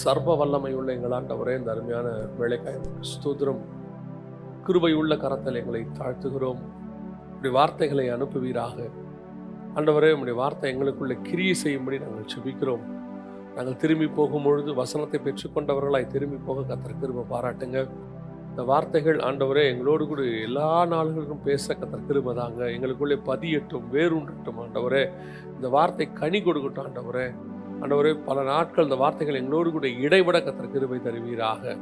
சர்வ வல்லமை உள்ள எங்கள் ஆண்டவரே, இந்த அருமையான வேலைக்காய் ஸ்தோத்திரம். கிருபை உள்ள கரத்தில் எங்களை தாழ்த்துகிறோம். இப்படி வார்த்தைகளை அனுப்புவீராக ஆண்டவரே. உம்முடைய வார்த்தை எங்களுக்குள்ள கிரியை செய்யும்படி நாங்கள் செபிக்கிறோம். நாங்கள் திரும்பி போகும்பொழுது வசனத்தை பெற்றுக்கொண்டவர்களாய் திரும்பி போக கர்த்தர் கிருபை பாராட்டுங்க. இந்த வார்த்தைகள் ஆண்டவரே எங்களோடு கூட எல்லா நாள்களுக்கும் பேச கர்த்தர் கிருபை தாங்க. எங்களுக்குள்ளே பதியட்டும், வேரூன்றட்டும் ஆண்டவரே. இந்த வார்த்தை கனி கொடுக்கட்டும் ஆண்டவரே. ஆண்டவரே, பல நாட்கள் இந்த வார்த்தைகள் எங்களோடு கூட இடைவிட கர்த்தர் கிருபை தருவீராக.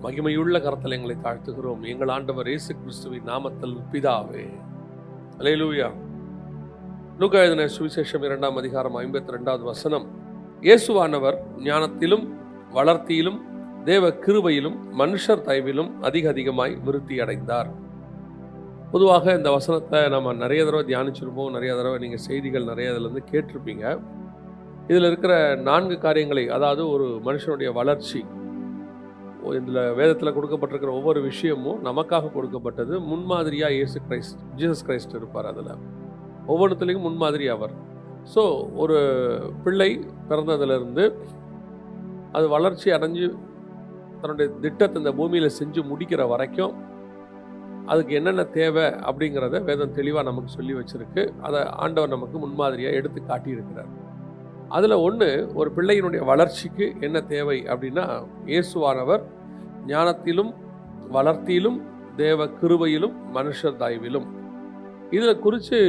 மகிமையுள்ள கரத்தில் எங்களை தாழ்த்துகிறோம் எங்கள் ஆண்டவர் இயேசு கிறிஸ்துவின் நாமத்தில் பிதாவே. அல்லேலூயா. லூக்கா எழுதின சுவிசேஷம் 2ஆம் அதிகாரம் 52வது வசனம். இயேசுவானவர் ஞானத்திலும் வளர்த்தியிலும் தேவ கிருபையிலும் மனுஷர் தயவிலும் அதிகமாய் விருத்தி அடைந்தார். பொதுவாக இந்த வசனத்தை நம்ம நிறைய தடவை தியானிச்சிருப்போம். நிறைய தடவை நீங்கள் செய்திகள் நிறைய இதில் கேட்டிருப்பீங்க. இதில் இருக்கிற 4 காரியங்களை, அதாவது ஒரு மனுஷனுடைய வளர்ச்சி, இதில் வேதத்தில் கொடுக்கப்பட்டிருக்கிற ஒவ்வொரு விஷயமும் நமக்காக கொடுக்கப்பட்டது. முன்மாதிரியாக ஜீசஸ் கிரைஸ்ட் இருப்பார். அதில் ஒவ்வொன்றுத்துலேயும் முன்மாதிரி அவர். ஸோ ஒரு பிள்ளை பிறந்ததுலேருந்து அது வளர்ச்சி அடைஞ்சு தன்னுடைய திட்டத்தை இந்த பூமியில் செஞ்சு முடிக்கிற வரைக்கும் அதுக்கு என்னென்ன தேவை அப்படிங்கிறத வேதம் தெளிவாக நமக்கு சொல்லி வச்சுருக்கு. அதை ஆண்டவர் நமக்கு முன்மாதிரியாக எடுத்து காட்டியிருக்கிறார். அதில் ஒன்று, ஒரு பிள்ளையினுடைய வளர்ச்சிக்கு என்ன தேவை அப்படின்னா, இயேசுவானவர் ஞானத்திலும் வளர்த்தியிலும் தேவ கிருபையிலும் மனுஷர் தயவிலும். இதில் குறித்து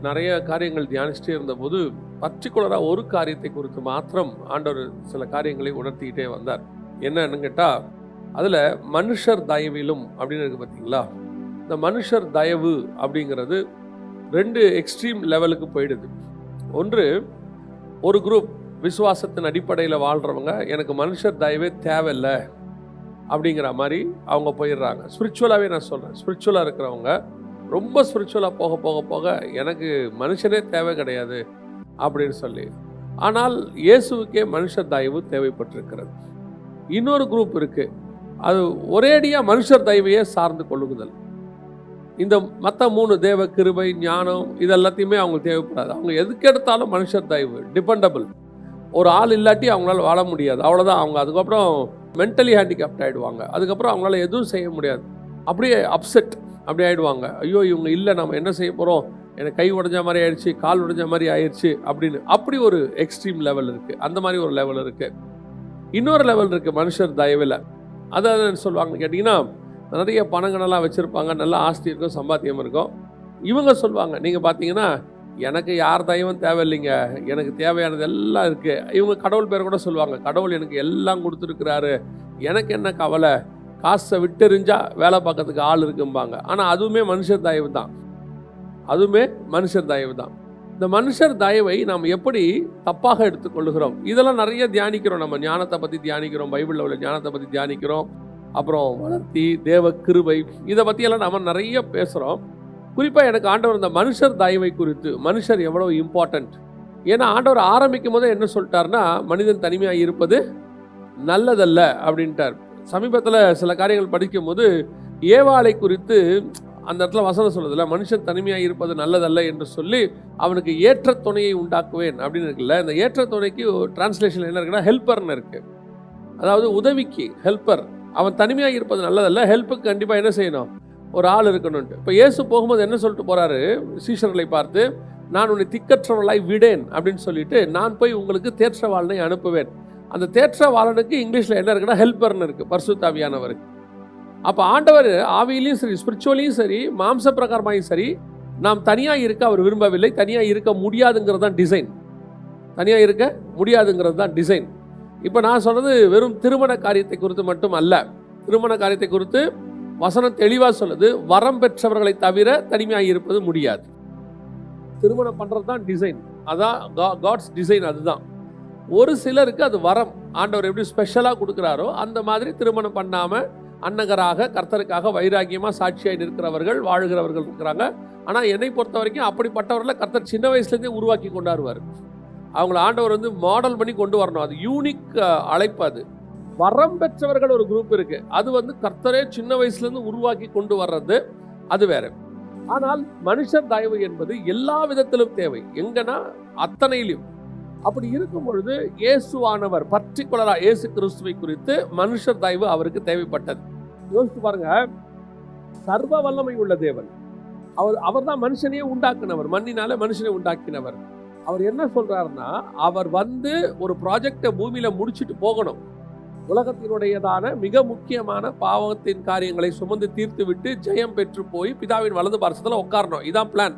நிறைய காரியங்கள் தியானிச்சுட்டே இருந்தபோது பர்டிகுலராக ஒரு காரியத்தை குறித்து மாத்திரம் ஆண்டவர் சில காரியங்களை உணர்த்திக்கிட்டே வந்தார். என்னன்னு கேட்டால், அதில் மனுஷர் தயவிலும் அப்படின்னு இருக்குது பார்த்தீங்களா. இந்த மனுஷர் தயவு அப்படிங்கிறது 2 எக்ஸ்ட்ரீம் லெவலுக்கு போயிடுது. ஒன்று, ஒரு குரூப் விசுவாசத்தின் அடிப்படையில் வாழ்கிறவங்க, எனக்கு மனுஷர் தயவே தேவையில்லை அப்படிங்கிற மாதிரி அவங்க போயிடுறாங்க. ஸ்பிரிச்சுவலாகவே நான் சொல்கிறேன், ஸ்பிரிச்சுவலாக இருக்கிறவங்க ரொம்ப ஸ்பிரிச்சுவலாக போக போக போக எனக்கு மனுஷனே தேவை கிடையாது அப்படின்னு சொல்லி. ஆனால் இயேசுவுக்கே மனுஷர் தயவு தேவைப்பட்டிருக்கிறது. இன்னொரு குரூப் இருக்குது, அது ஒரேடியாக மனுஷர் தயவையே சார்ந்து கொள்ளுதல். இந்த மற்ற 3 தேவ கிருபை ஞானம் இதெல்லாத்தையுமே அவங்களுக்கு தேவைப்படாது. அவங்க எதுக்கு எடுத்தாலும் மனுஷர் தயவு, டிபெண்டபிள். ஒரு ஆள் இல்லாட்டி அவங்களால வாழ முடியாது, அவ்வளோதான். அவங்க அதுக்கப்புறம் மென்டலி ஹேண்டிகேப்ட் ஆகிடுவாங்க. அதுக்கப்புறம் அவங்களால எதுவும் செய்ய முடியாது, அப்படியே அப்செட் அப்படி ஆகிடுவாங்க. ஐயோ இவங்க இல்லை, நம்ம என்ன செய்ய போகிறோம், எனக்கு கை உடைஞ்ச மாதிரி ஆயிடுச்சு, கால் உடைஞ்ச மாதிரி ஆயிடுச்சு அப்படின்னு. அப்படி ஒரு எக்ஸ்ட்ரீம் லெவல் இருக்குது. அந்த மாதிரி ஒரு லெவல் இருக்குது. இன்னொரு லெவல் இருக்குது மனுஷர் தயவில். அதை சொல்லுவாங்கன்னு கேட்டிங்கன்னா, நிறைய பணங்கள்லாம் வச்சுருப்பாங்க, நல்ல ஆஸ்தி இருக்கும், சம்பாத்தியம் இருக்கும். இவங்க சொல்லுவாங்க, நீங்கள் பார்த்தீங்கன்னா எனக்கு யார் தயவும் தேவையில்லைங்க, எனக்கு தேவையானது எல்லாம் இருக்குது. இவங்க கடவுள் பேர் கூட சொல்லுவாங்க, கடவுள் எனக்கு எல்லாம் கொடுத்துருக்குறாரு, எனக்கு என்ன கவலை, காசை விட்டெறிஞ்சா வேலை பார்க்கறதுக்கு ஆள் இருக்கும்பாங்க. ஆனால் அதுவுமே மனுஷர் தயவு தான், அதுவுமே மனுஷர் தயவு தான். இந்த மனுஷர் தயவை நாம் எப்படி தப்பாக எடுத்துக்கொள்ளுகிறோம், இதெல்லாம் நிறைய தியானிக்கிறோம். நம்ம ஞானத்தை பற்றி தியானிக்கிறோம், பைபிளில் உள்ள ஞானத்தை பற்றி தியானிக்கிறோம், அப்புறம் வளர்த்தி தேவ கிருபை இதை பற்றியெல்லாம் நம்ம நிறைய பேசுகிறோம். குறிப்பாக எனக்கு ஆண்டவர் இந்த மனுஷர் தயவை குறித்து, மனுஷர் எவ்வளோ இம்பார்ட்டண்ட். ஏன்னா ஆண்டவர் ஆரம்பிக்கும் போதே என்ன சொல்லிட்டாருன்னா, மனிதன் தனிமையாக இருப்பது நல்லதல்ல அப்படின்ட்டார். சமீபத்தில் சில காரியங்கள் படிக்கும்போது ஏவாளை குறித்து அந்த இடத்துல வசனம் சொல்லுதில்ல, மனுஷன் தனிமையாக இருப்பது நல்லதல்ல என்று சொல்லி அவனுக்கு ஏற்ற துணையை உண்டாக்குவேன் அப்படின்னு இருக்குல்ல. இந்த ஏற்ற துணைக்கு டிரான்ஸ்லேஷன் என்ன இருக்குன்னா ஹெல்ப்பர்னு இருக்குது. அதாவது உதவிக்கு ஹெல்ப்பர். அவன் தனிமையாக இருப்பது நல்லதல்ல, ஹெல்ப்புக்கு கண்டிப்பாக என்ன செய்யணும், ஒரு ஆள் இருக்கணும்ட்டு. இப்போ இயேசு போகும்போது என்ன சொல்லிட்டு போகிறாரு, சீஷர்களை பார்த்து, நான் உன்னை திக்கற்றவளாய் விடேன் அப்படின்னு சொல்லிட்டு, நான் போய் உங்களுக்கு தேற்றவாளனை அனுப்புவேன். அந்த தேற்றவாளனுக்கு இங்கிலீஷில் என்ன இருக்குன்னா ஹெல்ப்பர்னு இருக்குது, பரிசுத்த ஆவியானவருக்கு. அப்போ ஆண்டவர் ஆவியிலையும் சரி, ஸ்பிரிச்சுவலையும் சரி, மாம்ச பிரகாரமாயும் சரி, நாம் தனியாக இருக்க அவர் விரும்பவில்லை. தனியாக இருக்க முடியாதுங்கிறது தான் டிசைன். தனியாக இருக்க முடியாதுங்கிறது தான் டிசைன். இப்போ நான் சொல்கிறது வெறும் திருமண காரியத்தை குறித்து மட்டும் அல்ல. திருமண காரியத்தை குறித்து வசனம் தெளிவாக சொல்லுது, வரம் பெற்றவர்களை தவிர தனிமையாக இருப்பது முடியாது. திருமணம் பண்ணுறது தான் டிசைன், அதான் காட்ஸ் டிசைன். அதுதான் ஒரு சிலருக்கு அது வரம், ஆண்டவர் எப்படி ஸ்பெஷலாக கொடுக்குறாரோ அந்த மாதிரி திருமணம் பண்ணாமல் அன்னகராக கர்த்தருக்காக வைராக்கியமாக சாட்சியாக இருக்கிறவர்கள் வாழ்கிறவர்கள் இருக்கிறாங்க. ஆனால் என்னை பொறுத்த வரைக்கும் அப்படிப்பட்டவர்களை கர்த்தர் சின்ன வயசுலேருந்தே உருவாக்கி கொண்டாடுவார். அவங்கள ஆண்டவர் மாடல் பண்ணி கொண்டு வரணும். அது யூனிக் அழைப்பு. அது வரம் பெற்றவர்கள் ஒரு குரூப் இருக்குது, அது கர்த்தரே சின்ன வயசுலேருந்து உருவாக்கி கொண்டு வர்றது, அது வேற. ஆனால் மனுஷர் தயவு என்பது எல்லா விதத்திலும் தேவை. எங்கன்னா அத்தனையிலும் அப்படி இருக்கும் பொழுது இயேசுவானவர் பர்டிகுலரா இயேசு கிறிஸ்துவை குறித்து மனுஷர் தயவு அவருக்கு தேவைப்பட்டது. யோசித்து பாருங்க, சர்வ வல்லமை உள்ள தேவன், அவர் தான் மனுஷனையே உண்டாக்குனவர், மண்ணினால மனுஷனை உண்டாக்கினவர். அவர் என்ன சொல்றாருன்னா, அவர் வந்து ஒரு ப்ராஜெக்டை பூமியில முடிச்சுட்டு போகணும். உலகத்தினுடையதான மிக முக்கியமான பாவத்தின் காரியங்களை சுமந்து தீர்த்து விட்டு ஜெயம் பெற்று போய் பிதாவின் வலது பார்சத்துல உட்காரணும். இதான் பிளான்.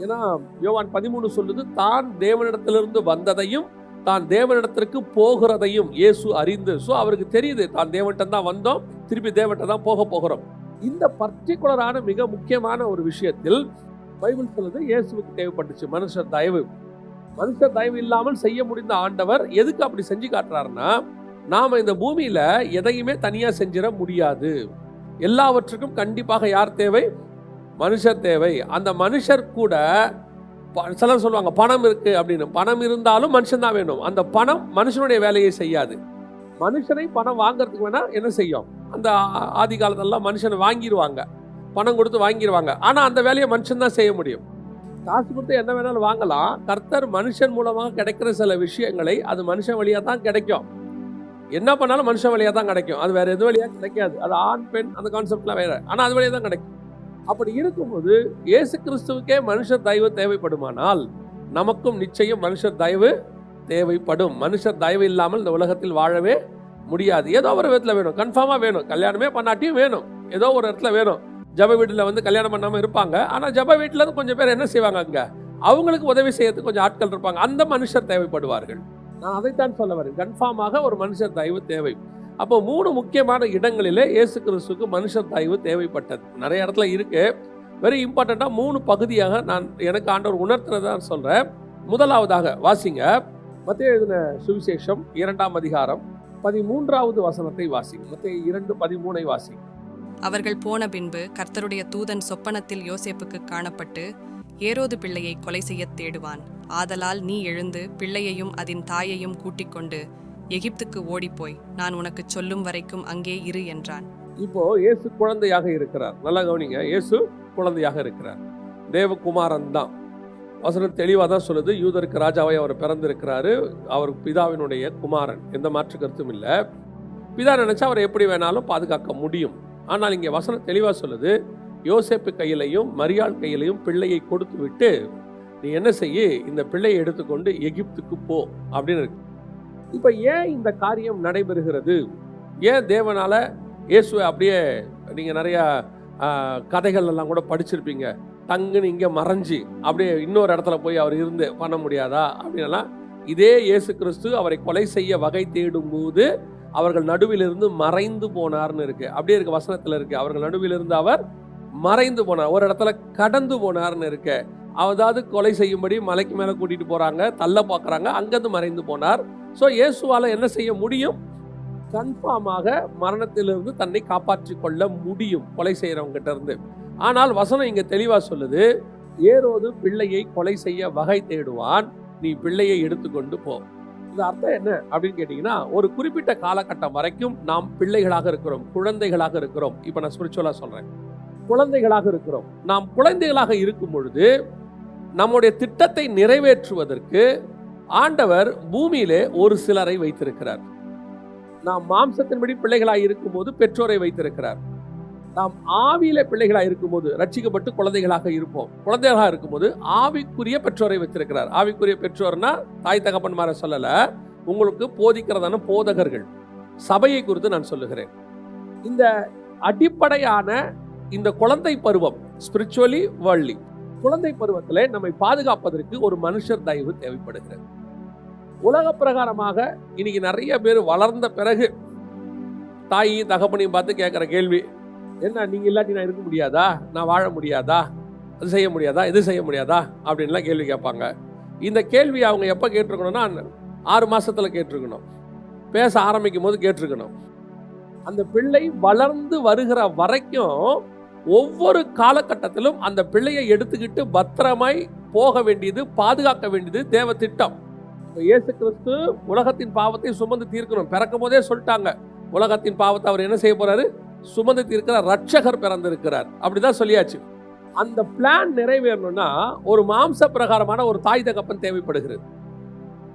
ஏன்னா யோவான் 13 சொல்லுது, தான் தேவனிடத்திலிருந்து வந்ததையும் தான் தேவனிடத்திற்கு போகிறதையும் இயேசு அறிந்து. ஸோ அவருக்கு தெரியுது, தான் தேவன்கிட்ட தான் வந்தோம், திருப்பி தேவன்கிட்ட தான் போக போகிறோம். இந்த பர்டிகுலரான மிக முக்கியமான ஒரு விஷயத்தில் பைபிள் சொல்லுது, இயேசுவுக்கு தேவைப்பட்டுச்சு மனுஷர் தயவு. மனுஷர் தயவு இல்லாமல் செய்ய முடிந்த ஆண்டவர் எதுக்கு அப்படி செஞ்சு காட்டுறாருன்னா, நாம இந்த பூமியில எதையுமே தனியா செஞ்சிட முடியாது. எல்லாவற்றுக்கும் கண்டிப்பாக யார் தேவை? மனுஷர் தேவை. அந்த மனுஷர் கூட சிலர் சொல்லுவாங்க பணம் இருக்கு அப்படின்னு. பணம் இருந்தாலும் மனுஷன் தான் வேணும். அந்த பணம் மனுஷனுடைய வேலையை செய்யாது. மனுஷனை பணம் வாங்கறதுக்கு வேணா என்ன செய்யும்? அந்த ஆதி காலத்தெல்லாம் மனுஷனை வாங்கிடுவாங்க, பணம் கொடுத்து வாங்கிடுவாங்க. ஆனா அந்த வேலையை மனுஷன் தான் செய்ய முடியும். காசு கொடுத்து என்ன வேணாலும் வாங்கலாம். கர்த்தர் மனுஷன் மூலமாக கிடைக்கிற சில விஷயங்களை அது மனுஷன் வழியா தான் கிடைக்கும். என்ன பண்ணாலும் மனுஷன் வழியா தான் கிடைக்கும். அது வேற எது வழியா கிடைக்காது. அது ஆண் பெண் அந்த கான்செப்ட்லாம் வேற, ஆனா அது வழியா தான் கிடைக்கும். அப்படி இருக்கும்போது இயேசு கிறிஸ்துவுக்கே மனுஷர் தயவு தேவைப்படுமானால் நமக்கும் நிச்சயம் மனுஷர் தயவு தேவைப்படும். மனுஷர் தயவு இல்லாமல் இந்த உலகத்தில் வாழவே முடியாது. ஏதோ ஒரு விதத்துல வேணும், கன்ஃபார்மா வேணும். கல்யாணமே பண்ணாட்டியும் வேணும், ஏதோ ஒரு இடத்துல வேணும். ஜப வீட்டில் வந்து கல்யாணம் பண்ணாம இருப்பாங்க, ஆனா ஜப வீட்டில் இருந்து கொஞ்சம் பேர் என்ன செய்வாங்க, அங்க அவங்களுக்கு உதவி செய்யறதுக்கு கொஞ்சம் ஆட்கள் இருப்பாங்க. அந்த மனுஷர் தேவைப்படுவார்கள். நான் அதைத்தான் சொல்ல வரேன். கன்ஃபார்மாக ஒரு மனுஷர் தயவு தேவை. அப்போ 3 முக்கியமான இடங்களிலே இயேசு கிறிஸ்துவுக்கு மனுஷர் தயவு தேவைப்பட்டது. நிறைய இடத்துல இருக்கு. வெரி இம்பார்ட்டண்டா 3 பகுதியாக நான் எனக்கு ஆண்டவர் உணர்த்துறதான் சொல்றேன். முதலாவதாக வாசிங்க, மத்தேயு எழுதின சுவிசேஷம் 2ஆம் அதிகாரம் 13வது வசனத்தை வாசிங்க. மத்தேயு 2:13 வாசிங்க. அவர்கள் போன பின்பு கர்த்தருடைய தூதன் சொப்பனத்தில் யோசேப்புக்கு காணப்பட்டு, ஏரோது பிள்ளையை கொலை செய்ய தேடுவான். ஆதலால் நீ எழுந்து பிள்ளையையும் அதன் தாயையும் கூட்டிக் கொண்டு எகிப்துக்கு ஓடிப்போய் நான் உனக்கு சொல்லும் வரைக்கும் அங்கே இரு என்றான். இப்போ இயேசு குழந்தையாக இருக்கிறார். நல்லா கவனிங்க, இயேசு குழந்தையாக இருக்கிறார். தேவகுமாரன் தான். வசனம் தெளிவாக தான் சொல்லுது, யூதருக்கு ராஜாவை அவர் பிறந்திருக்கிறாரு. அவர் பிதாவினுடைய குமாரன், எந்த மாற்று கருத்தும் இல்லை. பிதா நினைச்சா அவர் எப்படி வேணாலும் பாதுகாக்க முடியும். ஆனால் இங்கே வசனம் தெளிவாக சொல்லுது, யோசேப்பு கையிலையும் மரியாள் கையிலையும் பிள்ளையை கொடுத்து விட்டு நீ என்ன செய்ய, இந்த பிள்ளையை எடுத்துக்கொண்டு எகிப்துக்கு போ அப்படின்னு இருக்கு. இப்ப ஏன் இந்த காரியம் நடைபெறுகிறது? ஏன் தேவனால இயேசுவை அப்படியே, நீங்க நிறைய கதைகள் எல்லாம் கூட படிச்சிருப்பீங்க, டங்குன்னு இங்க மறைஞ்சி அப்படியே இன்னொரு இடத்துல போய் அவர் இருந்து பண்ண முடியாதா அப்படின்னா, இதே இயேசு கிறிஸ்து அவரை கொலை செய்ய வகை தேடும் போது அவர்கள் நடுவிலிருந்து மறைந்து போனார்னு இருக்கு. அப்படியே இருக்கு, வசனத்துல இருக்கு. அவர்கள் நடுவிலிருந்து அவர் மறைந்து போனார், ஒரு இடத்துல கடந்து போனார்னு இருக்கு. அதாவது கொலை செய்யும்படி மலைக்கு மேல கூட்டிட்டு போறாங்க, தள்ள பாக்குறாங்க, அங்கிருந்து மறைந்து போனார். ஸோ இயேசுவால என்ன செய்ய முடியும்? கன்ஃபார்மாக மரணத்திலிருந்து தன்னை காப்பாற்றி கொள்ள முடியும் கொலை செய்யறவங்க கிட்ட இருந்து. ஆனால் வசனம் இங்க தெளிவா சொல்லுது, ஏரோது பிள்ளையை கொலை செய்ய வகை தேடுவான், நீ பிள்ளையை எடுத்துக்கொண்டு போ. இது அர்த்தம் என்ன அப்படின்னு கேட்டீங்கன்னா, ஒரு குறிப்பிட்ட காலகட்டம் வரைக்கும் நாம் பிள்ளைகளாக இருக்கிறோம், குழந்தைகளாக இருக்கிறோம். இப்ப நான் ஸ்பிரிச்சுவலா சொல்றேன், குழந்தைகளாக இருக்கிறோம். நாம் குழந்தைகளாக இருக்கும் பொழுது நம்முடைய திட்டத்தை நிறைவேற்றுவதற்கு ஆண்டவர் பூமியிலே ஒரு சிலரை வைத்திருக்கிறார். நாம் மாம்சத்தின்படி பிள்ளைகளாக இருக்கும் போது பெற்றோரை வைத்திருக்கிறார். நாம் ஆவியில பிள்ளைகளாக இருக்கும்போது, ரட்சிக்கப்பட்டு குழந்தைகளாக இருப்போம், குழந்தைகளாக இருக்கும்போது ஆவிக்குரிய பெற்றோரை வைத்திருக்கிறார். ஆவிக்குரிய பெற்றோர்னா தாய் தகப்பன்மாரை சொல்லல, உங்களுக்கு போதிக்கிறதான போதகர்கள், சபையை குறித்து நான் சொல்லுகிறேன். இந்த அடிப்படையான இந்த குழந்தை பருவம், ஸ்பிரிச்சுவலி வேர்ல்ட்லி, குழந்தை பருவத்திலே நம்மை பாதுகாப்பதற்கு ஒரு மனுஷர் தயவு தேவைப்படுகிறது. உலக பிரகாரமாக இன்னைக்கு நிறைய பேர் வளர்ந்த பிறகு தாயையும் தகப்பனையும் பார்த்து கேட்கிற கேள்வி என்ன, நீங்க இல்லாட்டி நான் இருக்க முடியாதா, நான் வாழ முடியாதா, அது செய்ய முடியாதா, இது செய்ய முடியாதா அப்படின்லாம் கேள்வி கேட்பாங்க. இந்த கேள்வி அவங்க எப்போ கேட்டிருக்கணும்னா 6 மாசத்துல கேட்டிருக்கணும், பேச ஆரம்பிக்கும் போது கேட்டிருக்கணும். அந்த பிள்ளை வளர்ந்து வருகிற வரைக்கும் ஒவ்வொரு காலகட்டத்திலும் அந்த பிள்ளையை எடுத்துக்கிட்டு பத்திரமாய் போக வேண்டியது, பாதுகாக்க வேண்டியது தேவ திட்டம். இயேசு கிறிஸ்து உலகத்தின் பாவத்தை சுமந்து தீர்க்கணும். பிறக்கும் போதே சொல்லிட்டாங்க, உலகத்தின் பாவத்தை அவர் என்ன செய்ய போறாரு, சுமந்து தீர்க்கிற ரட்சகர் பிறந்திருக்கிறார். அப்படிதான் சொல்லியாச்சு. அந்த பிளான் நிறைவேறணும்னா ஒரு மாம்ச பிரகாரமான ஒரு தாய் தகப்பன் தேவைப்படுகிறது.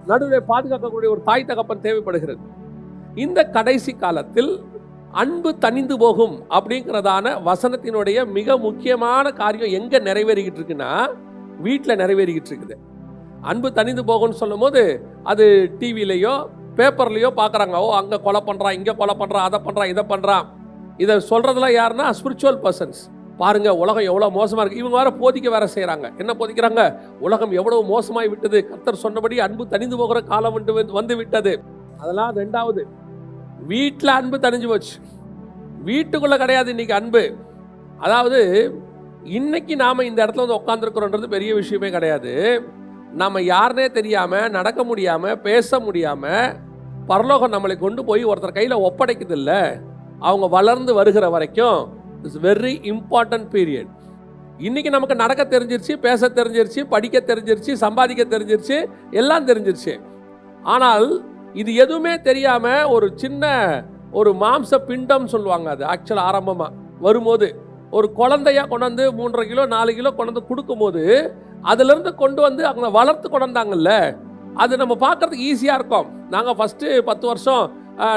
நடுவில் பாதுகாக்கக்கூடிய ஒரு தாய் தகப்பன் தேவைப்படுகிறது. இந்த கடைசி காலத்தில் அன்பு தணிந்து போகும் அப்படிங்கிறதான வசனத்தினுடைய மிக முக்கியமான காரியம் எங்க நிறைவேறிக்கிட்டு இருக்குன்னா வீட்டில் நிறைவேறிக்கிட்டு இருக்குது. அன்பு தணிந்து போகும்னு சொல்லும் போது அது டிவிலையோ பேப்பர்லையோ பார்க்குறாங்க. ஓ, அங்கே கொலை பண்ணுறான், இங்கே கொலை பண்ணுறான், அதை பண்ணுறான், இதை பண்ணுறான். இதை சொல்கிறதுலாம் யாருன்னா ஸ்பிரிச்சுவல் பர்சன்ஸ். பாருங்க உலகம் எவ்வளோ மோசமாக இருக்குது. இவங்க வேற போதிக்க வேற செய்கிறாங்க. என்ன போதிக்கிறாங்க? உலகம் எவ்வளவு மோசமாய் விட்டது, கர்த்தர் சொன்னபடி அன்பு தணிந்து போகிற காலம் வந்து விட்டது. அதெல்லாம் ரெண்டாவது. வீட்டில் அன்பு தணிஞ்சு போச்சு, வீட்டுக்குள்ளே கிடையாது இன்னைக்கு அன்பு. அதாவது இன்னைக்கு நாம் இந்த இடத்துல வந்து உட்காந்துருக்கிறோன்றது பெரிய விஷயமே கிடையாது. நம்ம யாருனே தெரியாமல், நடக்க முடியாமல், பேச முடியாமல் பரலோகம் நம்மளை கொண்டு போய் ஒருத்தர் கையில் ஒப்படைக்குது இல்லை, அவங்க வளர்ந்து வருகிற வரைக்கும் இட்ஸ் வெரி இம்பார்ட்டன்ட் பீரியட். இன்னைக்கு நமக்கு நடக்க தெரிஞ்சிருச்சு, பேச தெரிஞ்சிருச்சு, படிக்க தெரிஞ்சிருச்சு, சம்பாதிக்க தெரிஞ்சிருச்சு, எல்லாம் தெரிஞ்சிருச்சு. ஆனால் இது எதுவுமே தெரியாமல் ஒரு சின்ன ஒரு மாம்ச பிண்டம் சொல்லுவாங்க. அது ஆக்சுவலாக ஆரம்பமாக வரும்போது ஒரு குழந்தையா கொண்டாந்து 3.5 கிலோ 4 கிலோ கொண்டாந்து கொடுக்கும்போது அதுலேருந்து கொண்டு வந்து அவங்க வளர்த்து கொண்டாந்தாங்கல்ல, அது நம்ம பார்க்கறதுக்கு ஈஸியாக இருக்கும். நாங்கள் ஃபஸ்ட்டு 10 வருஷம்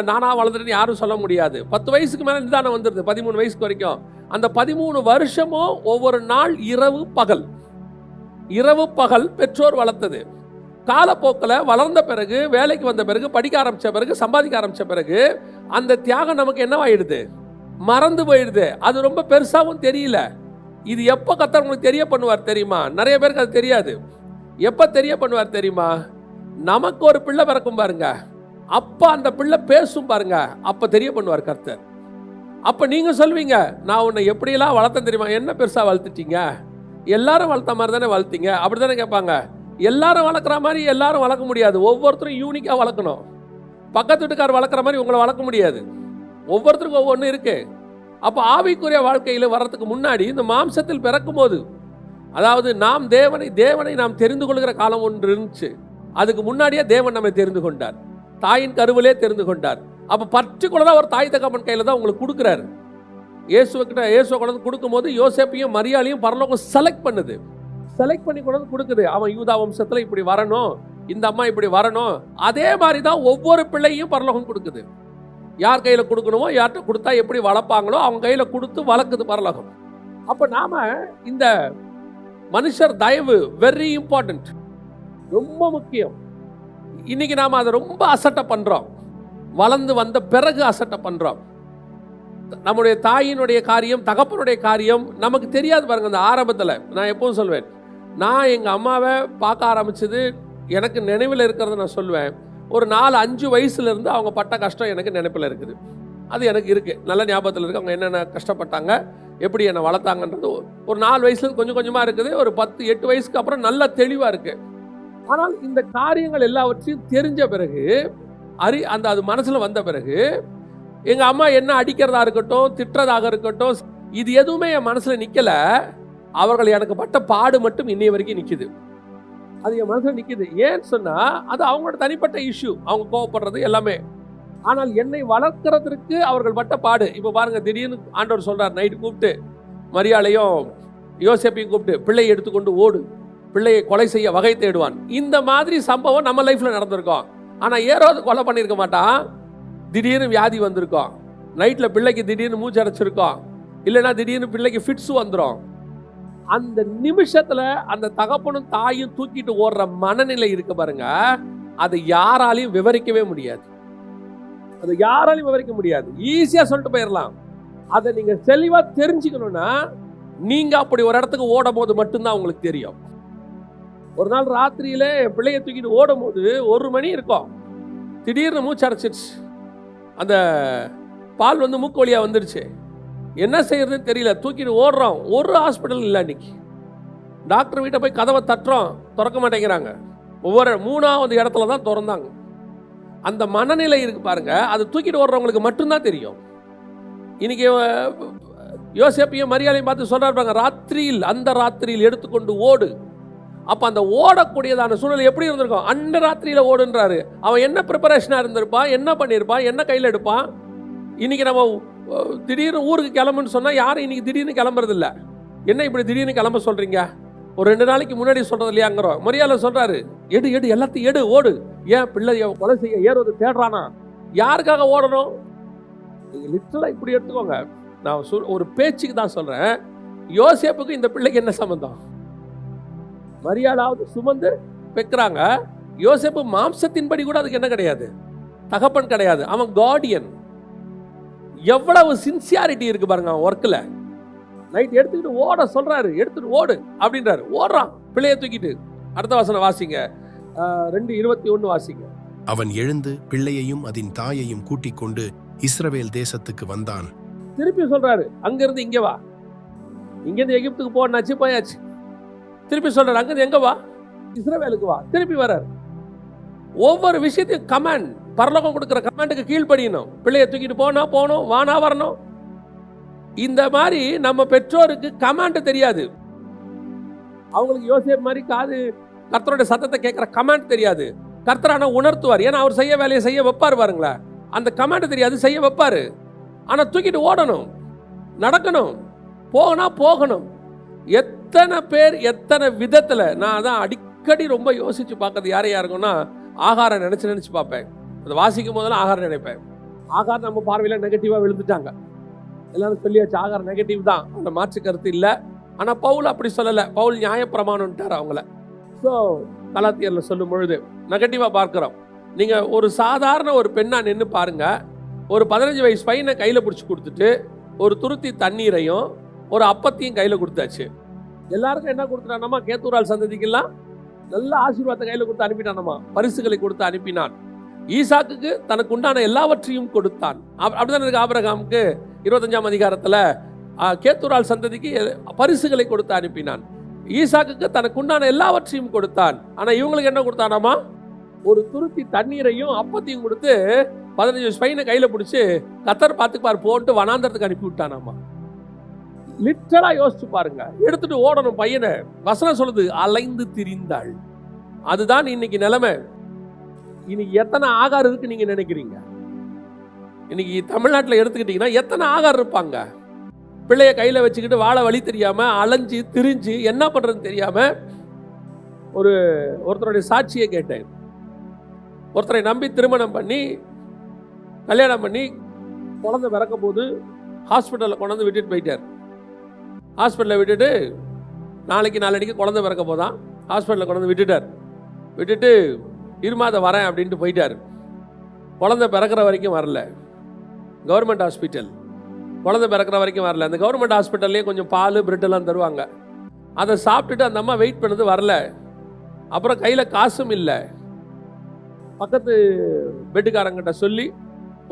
நானாக வளர்ந்துட்டேன்னு யாரும் சொல்ல முடியாது. 10 வயசுக்கு மேலே நிதானம் வந்துடுது, 13 வயசுக்கு வரைக்கும். அந்த 13 வருஷமும் ஒவ்வொரு நாள் இரவு பகல் பெற்றோர் வளர்த்தது. காலப்போக்கில் வளர்ந்த பிறகு, வேலைக்கு வந்த பிறகு, படிக்க ஆரம்பித்த பிறகு, சம்பாதிக்க ஆரம்பித்த பிறகு அந்த தியாகம் நமக்கு என்னவாயிடுது? மறந்து போயிடுது. அது ரொம்ப பெருசாகவும் தெரியல. இது எப்போ கர்த்தர் உங்களுக்கு தெரிய பண்ணுவார் தெரியுமா? நிறைய பேருக்கு அது தெரியாது. எப்போ தெரிய பண்ணுவார் தெரியுமா? நமக்கு ஒரு பிள்ளை பிறக்கும் பாருங்க, அப்போ அந்த பிள்ளை பேசும் பாருங்க, அப்போ தெரிய பண்ணுவார் கர்த்தர். அப்போ நீங்கள் சொல்வீங்க, நான் உன்னை எப்படியெல்லாம் வளர்த்தேன் தெரியுமா? என்ன பெருசாக வளர்த்துட்டீங்க? எல்லாரும் வளர்த்த மாதிரி தானே வளர்த்தீங்க, அப்படி தானே கேட்பாங்க. எல்லாரும் வளர்க்குற மாதிரி எல்லாரும் வளர்க்க முடியாது. ஒவ்வொருத்தரும் யூனிக்காக வளர்க்கணும். பக்கத்து வீட்டுக்கார் வளர்க்குற மாதிரி உங்களை வளர்க்க முடியாது. ஒவ்வொருத்தருக்கும் ஒவ்வொன்று இருக்கு. அப்போ ஆவிக்குரிய வாழ்க்கையில் வர்றதுக்கு முன்னாடி இந்த மாம்சத்தில் பிறக்கும் போது, அதாவது நாம் தேவனை நாம் தெரிந்து கொள்கிற காலம் ஒன்று இருந்துச்சு. அதுக்கு முன்னாடியே தேவன் நம்மை தெரிந்து கொண்டார், தாயின் கருவிலே தெரிந்து கொண்டார். அப்போ பர்டிகுலராக ஒரு தாய் தகப்பன் கையில் தான் உங்களுக்கு கொடுக்குறாரு. இயேசுவை கொண்டு கொடுக்கும் போது யோசேப்பையும் மரியாளையும் பரலோகம் செலக்ட் பண்ணி கொண்டு கொடுக்குது. அவன் யூதா வம்சத்தில் இப்படி வரணும், இந்த அம்மா இப்படி வரணும். அதே மாதிரி தான் ஒவ்வொரு பிள்ளையும் பரலோகம் கொடுக்குது. யார் கையில் கொடுக்கணுமோ, யார்கிட்ட கொடுத்தா எப்படி வளர்ப்பாங்களோ அவங்க கையில் கொடுத்து வளர்க்குது பரலோகம். அப்போ நாம இந்த மனுஷர் தயவு வெரி இம்பார்ட்டன்ட், ரொம்ப முக்கியம். இன்னைக்கு நாம் அதை ரொம்ப அசட்டை பண்ணுறோம். வளர்ந்து வந்த பிறகு அசட்டை பண்ணுறோம். நம்முடைய தாயினுடைய காரியம், தகப்பனுடைய காரியம் நமக்கு தெரியாது பாருங்க. அந்த ஆரம்பத்தில் நான் எப்பவும் சொல்வேன், நான் எங்கள் அம்மாவை பார்க்க ஆரம்பித்தது எனக்கு நினைவில் இருக்கிறத நான் சொல்லுவேன். ஒரு 4-5 வயசுலேருந்து அவங்க பட்ட கஷ்டம் எனக்கு நினைப்பில் இருக்குது. அது எனக்கு இருக்குது, நல்ல ஞாபகத்தில் இருக்குது. அவங்க என்னென்ன கஷ்டப்பட்டாங்க, எப்படி என்னை வளர்த்தாங்கன்றது ஒரு 4 வயசுலேருந்து கொஞ்சம் கொஞ்சமாக இருக்குது. ஒரு 10-8 வயசுக்கு அப்புறம் நல்ல தெளிவாக இருக்குது. ஆனால் இந்த காரியங்கள் எல்லாவற்றையும் தெரிஞ்ச பிறகு, அது மனசில் வந்த பிறகு, எங்கள் அம்மா என்ன அடிக்கிறதா இருக்கட்டும், திட்டுறதாக இருக்கட்டும், இது எதுவுமே என் மனசில் நிற்கலை. அவர்கள் எனக்கு பட்ட பாடு மட்டும் இன்னைய வரைக்கும் நிற்கிது. அது என் மனசில் நிற்கிது. ஏன்னு சொன்னால் அது அவங்களோட தனிப்பட்ட இஷ்யூ, அவங்க கோவப்படுறது எல்லாமே. ஆனால் என்னை வளர்க்கறதுக்கு அவர்கள் பட்ட பாடு. இப்போ பாருங்க, திடீர்னு ஆண்டவர் சொல்கிறார், நைட்டு கூப்பிட்டு மரியாளையும் யோசேப்பையும் கூப்பிட்டு, பிள்ளையை எடுத்துக்கொண்டு ஓடு, பிள்ளையை கொலை செய்ய வகை தேடுவான். இந்த மாதிரி சம்பவம் நம்ம லைஃப்பில் நடந்திருக்கோம். ஆனால் ஏரோது கொலை பண்ணியிருக்க மாட்டான். திடீர்னு வியாதி வந்திருக்கோம், நைட்டில் பிள்ளைக்கு திடீர்னு மூச்சு அடைச்சிருக்கோம், இல்லைன்னா திடீர்னு பிள்ளைக்கு ஃபிட்ஸு வந்துடும். அந்த நிமிஷத்தில் அந்த தகப்பனும் தாயும் தூக்கிட்டு ஓடுற மனநிலை இருக்கு பாருங்க, அதை யாராலையும் விவரிக்கவே முடியாது. ஈஸியாக சொல்லிட்டு போயிடலாம். அதை நீங்கள் தெளிவாக தெரிஞ்சுக்கணும்னா, நீங்கள் அப்படி ஒரு இடத்துக்கு ஓடும் போது மட்டும்தான் உங்களுக்கு தெரியும். ஒரு நாள் ராத்திரியில பிள்ளையை தூக்கிட்டு ஓடும் போது 1 மணி இருக்கும், திடீர்னு மூச்சு அடைச்சிடுச்சு. அந்த பால் மூக்கு வழியாக வந்துடுச்சு. என்ன செய்யறதுன்னு தெரியல, தூக்கிட்டு ஓடுறோம். ஒரு ஹாஸ்பிட்டல் இல்லை அன்னைக்கு. டாக்டர் வீட்டை போய் கதவை தட்டுறோம், திறக்க மாட்டேங்கிறாங்க. ஒவ்வொரு 3ஆவது இடத்துல தான் திறந்தாங்க. அந்த மனநிலை இருக்கு பாருங்க, அது தூக்கிட்டு ஓடுறவங்களுக்கு மட்டும்தான் தெரியும். இன்னைக்கு யோசேப்பையும் மரியாதையும் பார்த்து சொல்றாரு, அந்த ராத்திரியில் எடுத்துக்கொண்டு ஓடு. அப்போ அந்த ஓடக்கூடியதான சூழ்நிலை எப்படி இருந்திருக்கும்? அந்த ராத்திரியில் ஓடுன்றாரு. அவன் என்ன ப்ரிப்பரேஷனாக இருந்திருப்பான், என்ன பண்ணியிருப்பான், என்ன கையில் எடுப்பான். இன்னைக்கு நம்ம திடீர்னு ஊருக்கு கிளம்புன்னு சொன்னால் யாரும் இன்னைக்கு திடீர்னு கிளம்புறது இல்லை. என்ன இப்படி திடீர்னு கிளம்ப சொல்கிறீங்க, ஒரு 2 நாளைக்கு முன்னாடி சொல்கிறது இல்லையாங்கிறோம். மரியாதை சொல்கிறாரு, எடு எடு எல்லாத்தையும் எடு, ஓடு. ஏன் பிள்ளைய கொலை செய்ய ஏரோது தேடுறானா? யாருக்காக ஓடணும்? நீங்க லிட்டரலா இப்படி எடுத்துக்கோங்க. நான் ஒரு பேச்சுக்கு தான் சொல்றேன். யோசேப்புக்கு இந்த பிள்ளைக்கு என்ன சம்பந்தம்? மரியாளாவது சுமந்து பெக்கிறாங்க. யோசேப்பு மாம்சத்தின்படி கூட அதுக்கு என்ன கிடையாது, தகப்பன் கிடையாது. அவன் கார்டியன். எவ்வளவு சின்சியாரிட்டி இருக்கு பாருங்க அவன் ஒர்க்ல. நைட் எடுத்துக்கிட்டு ஓட சொல்றாரு, எடுத்துட்டு ஓடு அப்படின்றாரு. ஓடுறான் பிள்ளைய தூக்கிட்டு. அடுத்த வசனம் வாசிங்க, 2:21 வாசிங்க. அவன் எழுந்து பிள்ளையையும் அதன் தாயையும் கூட்டிக் கொண்டு இஸ்ரவேல் தேசத்துக்கு வந்தான். திருப்பி சொல்றாரு, அங்கிருந்து இங்க வா. இங்கிருந்து எகிப்துக்கு போனாச்சு, போயாச்சு. திருப்பி சொல்றாரு, அங்கிருந்து எங்க வா, இஸ்ரவேலுக்கு வா. திருப்பி வர்றாரு. ஒவ்வொரு விஷயத்தையும் கமாண்ட், பரலோகம் கொடுக்கிற கமாண்டுக்கு கீழ்ப்படியணும். பிள்ளைய தூக்கிட்டு போனா போகணும், வானா வரணும். இந்த மாதிரி நம்ம பெற்றோருக்கு கமாண்ட் தெரியாது. அவங்களுக்கு யோசேப்பு மாதிரி காது கர்த்தருடைய சத்தத்தை கேட்கிற கமாண்ட் தெரியாது. கர்த்தர் ஆனா உணர்த்துவார். ஏன்னா அவர் செய்ய வேலையை செய்ய வைப்பாரு பாருங்களேன். அந்த கமாண்ட் தெரியாது, செய்ய வைப்பாரு. ஆனா தூக்கிட்டு ஓடணும், நடக்கணும், போகனா போகணும். எத்தனை பேர் எத்தனை விதத்துல, நான் தான் அடிக்கடி ரொம்ப யோசிச்சு பார்க்கறது யாரையா இருக்கும்னா, ஆகாரம் நினைச்சு பார்ப்பேன். அதை வாசிக்கும் போதெல்லாம் ஆகாரம் நினைப்பேன். ஆகாரம் நம்ம பார்வையில நெகட்டிவா விழுந்துட்டாங்க. எல்லாரும் சொல்லியாச்சு ஆகாரம் நெகட்டிவ் தான், அந்த மாற்று கருத்து இல்லை. ஆனா பவுல் அப்படி சொல்லலை. பவுல் நியாயப்பிரமாணம்ட்டார் அவங்கள. ஸோ கலாத்தியர்ல சொல்லும் பொழுது நெகட்டிவா பார்க்கிறோம். நீங்க ஒரு சாதாரண ஒரு பெண்ணா நின்று பாருங்க. ஒரு 15 வயசு பையனை கையில பிடிச்சி கொடுத்துட்டு ஒரு துருத்தி தண்ணீரையும் ஒரு அப்பத்தையும் கையில கொடுத்தாச்சு. எல்லாருக்கும் என்ன கொடுத்துட்டானமா, கேத்தூரால் சந்ததிக்கெல்லாம் நல்ல ஆசீர்வாதத்தை கையில கொடுத்து அனுப்பிட்டானமா, பரிசுகளை கொடுத்து அனுப்பினான். ஈசாக்குக்கு தனக்கு உண்டான எல்லாவற்றையும் கொடுத்தான். அப்படிதான் இருக்கு. ஆபிரகாமுக்கு 25ஆம் அதிகாரத்துல கேத்தூரால் சந்ததிக்கு பரிசுகளை கொடுத்து அனுப்பினான். ஈசாக்குக்கு தனக்கு உண்டான எல்லாவற்றையும் கொடுத்தான். ஆனா இவங்களுக்கு என்ன கொடுத்தானாமா, ஒரு துருத்தி தண்ணீரையும் அப்பத்தையும் கொடுத்து 15 வயசு பையனை கையில பிடிச்சு கத்தர் பார்த்துப்பார் போட்டு வனாந்தரத்துக்கு அனுப்பி விட்டானாமா. லிட்டரலா யோசிச்சு பாருங்க. எடுத்துட்டு ஓடணும் பையனை. வசனம் சொல்லுது, அலைந்து திரிந்தாள். அதுதான் இன்னைக்கு நிலைமை. இன்னைக்கு எத்தனை ஆகார் இருக்கு நீங்க நினைக்கிறீங்க? இன்னைக்கு தமிழ்நாட்டில் எடுத்துக்கிட்டீங்கன்னா எத்தனை ஆகார் இருப்பாங்க? பிள்ளைய கையில வச்சுக்கிட்டு வாழ வழி தெரியாம அலைஞ்சு திரிஞ்சு என்ன பண்றதுன்னு தெரியாம. ஒருத்தருடைய சாட்சியை கேட்டேன். ஒருத்தரை நம்பி திருமணம் பண்ணி கல்யாணம் பண்ணி குழந்தை பிறக்கும் போது ஹாஸ்பிட்டலில் கொண்டாந்து விட்டுட்டு போயிட்டார். ஹாஸ்பிட்டலில் விட்டுட்டு நாளைக்கு குழந்தை பிறக்க போதான் ஹாஸ்பிட்டலில் கொண்டாந்து விட்டுட்டு 2 மாதம் வரேன் அப்படின்ட்டு போயிட்டார். குழந்தை பிறக்கிற வரைக்கும் வரல. கவர்மெண்ட் ஹாஸ்பிட்டல், குழந்தை பிறக்கிற வரைக்கும் வரல. அந்த கவர்மெண்ட் ஹாஸ்பிட்டல்லையே கொஞ்சம் பால் பிரெட்டெல்லாம் தருவாங்க. அதை சாப்பிட்டுட்டு அந்த அம்மா வெயிட் பண்ணது வரல. அப்புறம் கையில் காசும் இல்லை. பக்கத்து பெட்டுக்காரங்கிட்ட சொல்லி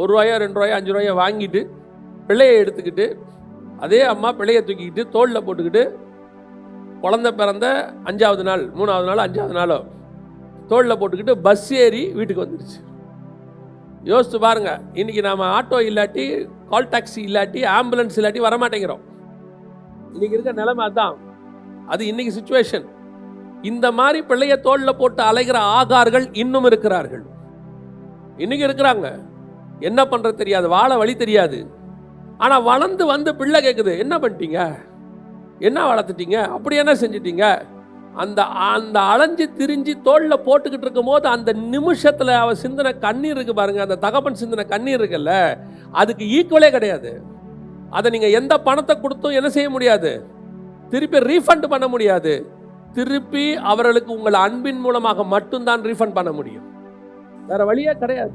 ₹1 ₹2 ₹5 வாங்கிட்டு பிள்ளையை எடுத்துக்கிட்டு அதே அம்மா பிள்ளையை தூக்கிக்கிட்டு தோளில் போட்டுக்கிட்டு குழந்தை பிறந்த 5ஆவது நாள் 3ஆவது நாள் 5ஆவது நாளோ தோளில் போட்டுக்கிட்டு பஸ் ஏறி வீட்டுக்கு வந்துடுச்சு. யோசிச்சு பாருங்க. இன்னைக்கு நாம ஆட்டோ இல்லாட்டி, கால் டாக்ஸி இல்லாட்டி, ஆம்புலன்ஸ் இல்லாட்டி வரமாட்டேங்கிறோம். இன்னைக்கு இருக்க நிலைமை அதான். அது இன்னைக்கு சிச்சுவேஷன். இந்த மாதிரி பிள்ளைய தோளில் போட்டு அலைகிற ஆகார்கள் இன்னும் இருக்கிறார்கள். இன்னைக்கு இருக்கிறாங்க. என்ன பண்றது தெரியாது, வாழ வழி தெரியாது. ஆனா வளர்ந்து வந்து பிள்ளை கேட்குது, என்ன பண்ணிட்டீங்க, என்ன வளர்த்துட்டீங்க, அப்படி என்ன செஞ்சிட்டீங்க. அந்த அந்த அலைஞ்சு திரிஞ்சு தோளில் போட்டுக்கிட்டு இருக்கும் போது அந்த நிமிஷத்துல அவ சிந்தனை கண்ணீர் இருக்கு பாருங்க. அந்த தகப்பன் சிந்தனை கண்ணீர் இருக்குல்ல, அதுக்கு ஈக்குவலே கிடையாது. அதை நீங்க எந்த பணத்தை கொடுத்தும் என்ன செய்ய முடியாது, திருப்பி ரீஃபண்ட் பண்ண முடியாது. திருப்பி அவர்களுக்கு உங்கள் அன்பின் மூலமாக மட்டும்தான் ரீஃபண்ட் பண்ண முடியும். வேற வழியே கிடையாது.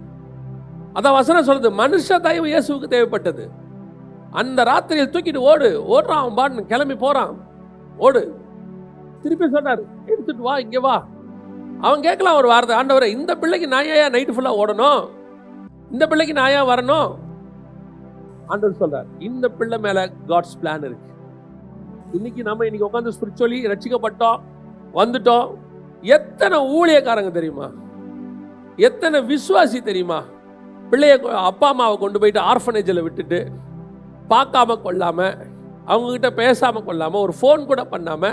அதான் வசனம் சொல்லுது, மனுஷ தயவு இயேசுவுக்கு தேவைப்பட்டது. அந்த ராத்திரியில் தூக்கிட்டு ஓடுறான். அவன் பாட்டு கிளம்பி போறான், ஓடு. திருப்பி சொன்னார், எடுத்துட்டு வா, இங்க வா. அவன் கேட்கலாம் ஒரு வார்த்தை, ஆண்டவரே இந்த பிள்ளைக்கு நான் ஏன் நைட்டு ஃபுல்லா ஓடணும், இந்த பிள்ளைக்கு நான் ஏன் வரணும். ஆண்டவர் சொல்றார், இந்த பிள்ளை மேல காட்ஸ் பிளான் இருக்கு. இன்னைக்கு உட்காந்து ஸ்பிரிச்சுவலி ரட்சிக்கப்பட்டோம், வந்துட்டோம். எத்தனை ஊழியக்காரங்க தெரியுமா, எத்தனை விசுவாசி தெரியுமா, பிள்ளைய அப்பா அம்மாவை கொண்டு போயிட்டு ஆர்ஃபனேஜில் விட்டுட்டு பார்க்காம கொள்ளாம, அவங்ககிட்ட பேசாம கொள்ளாம, ஒரு ஃபோன் கூட பண்ணாம,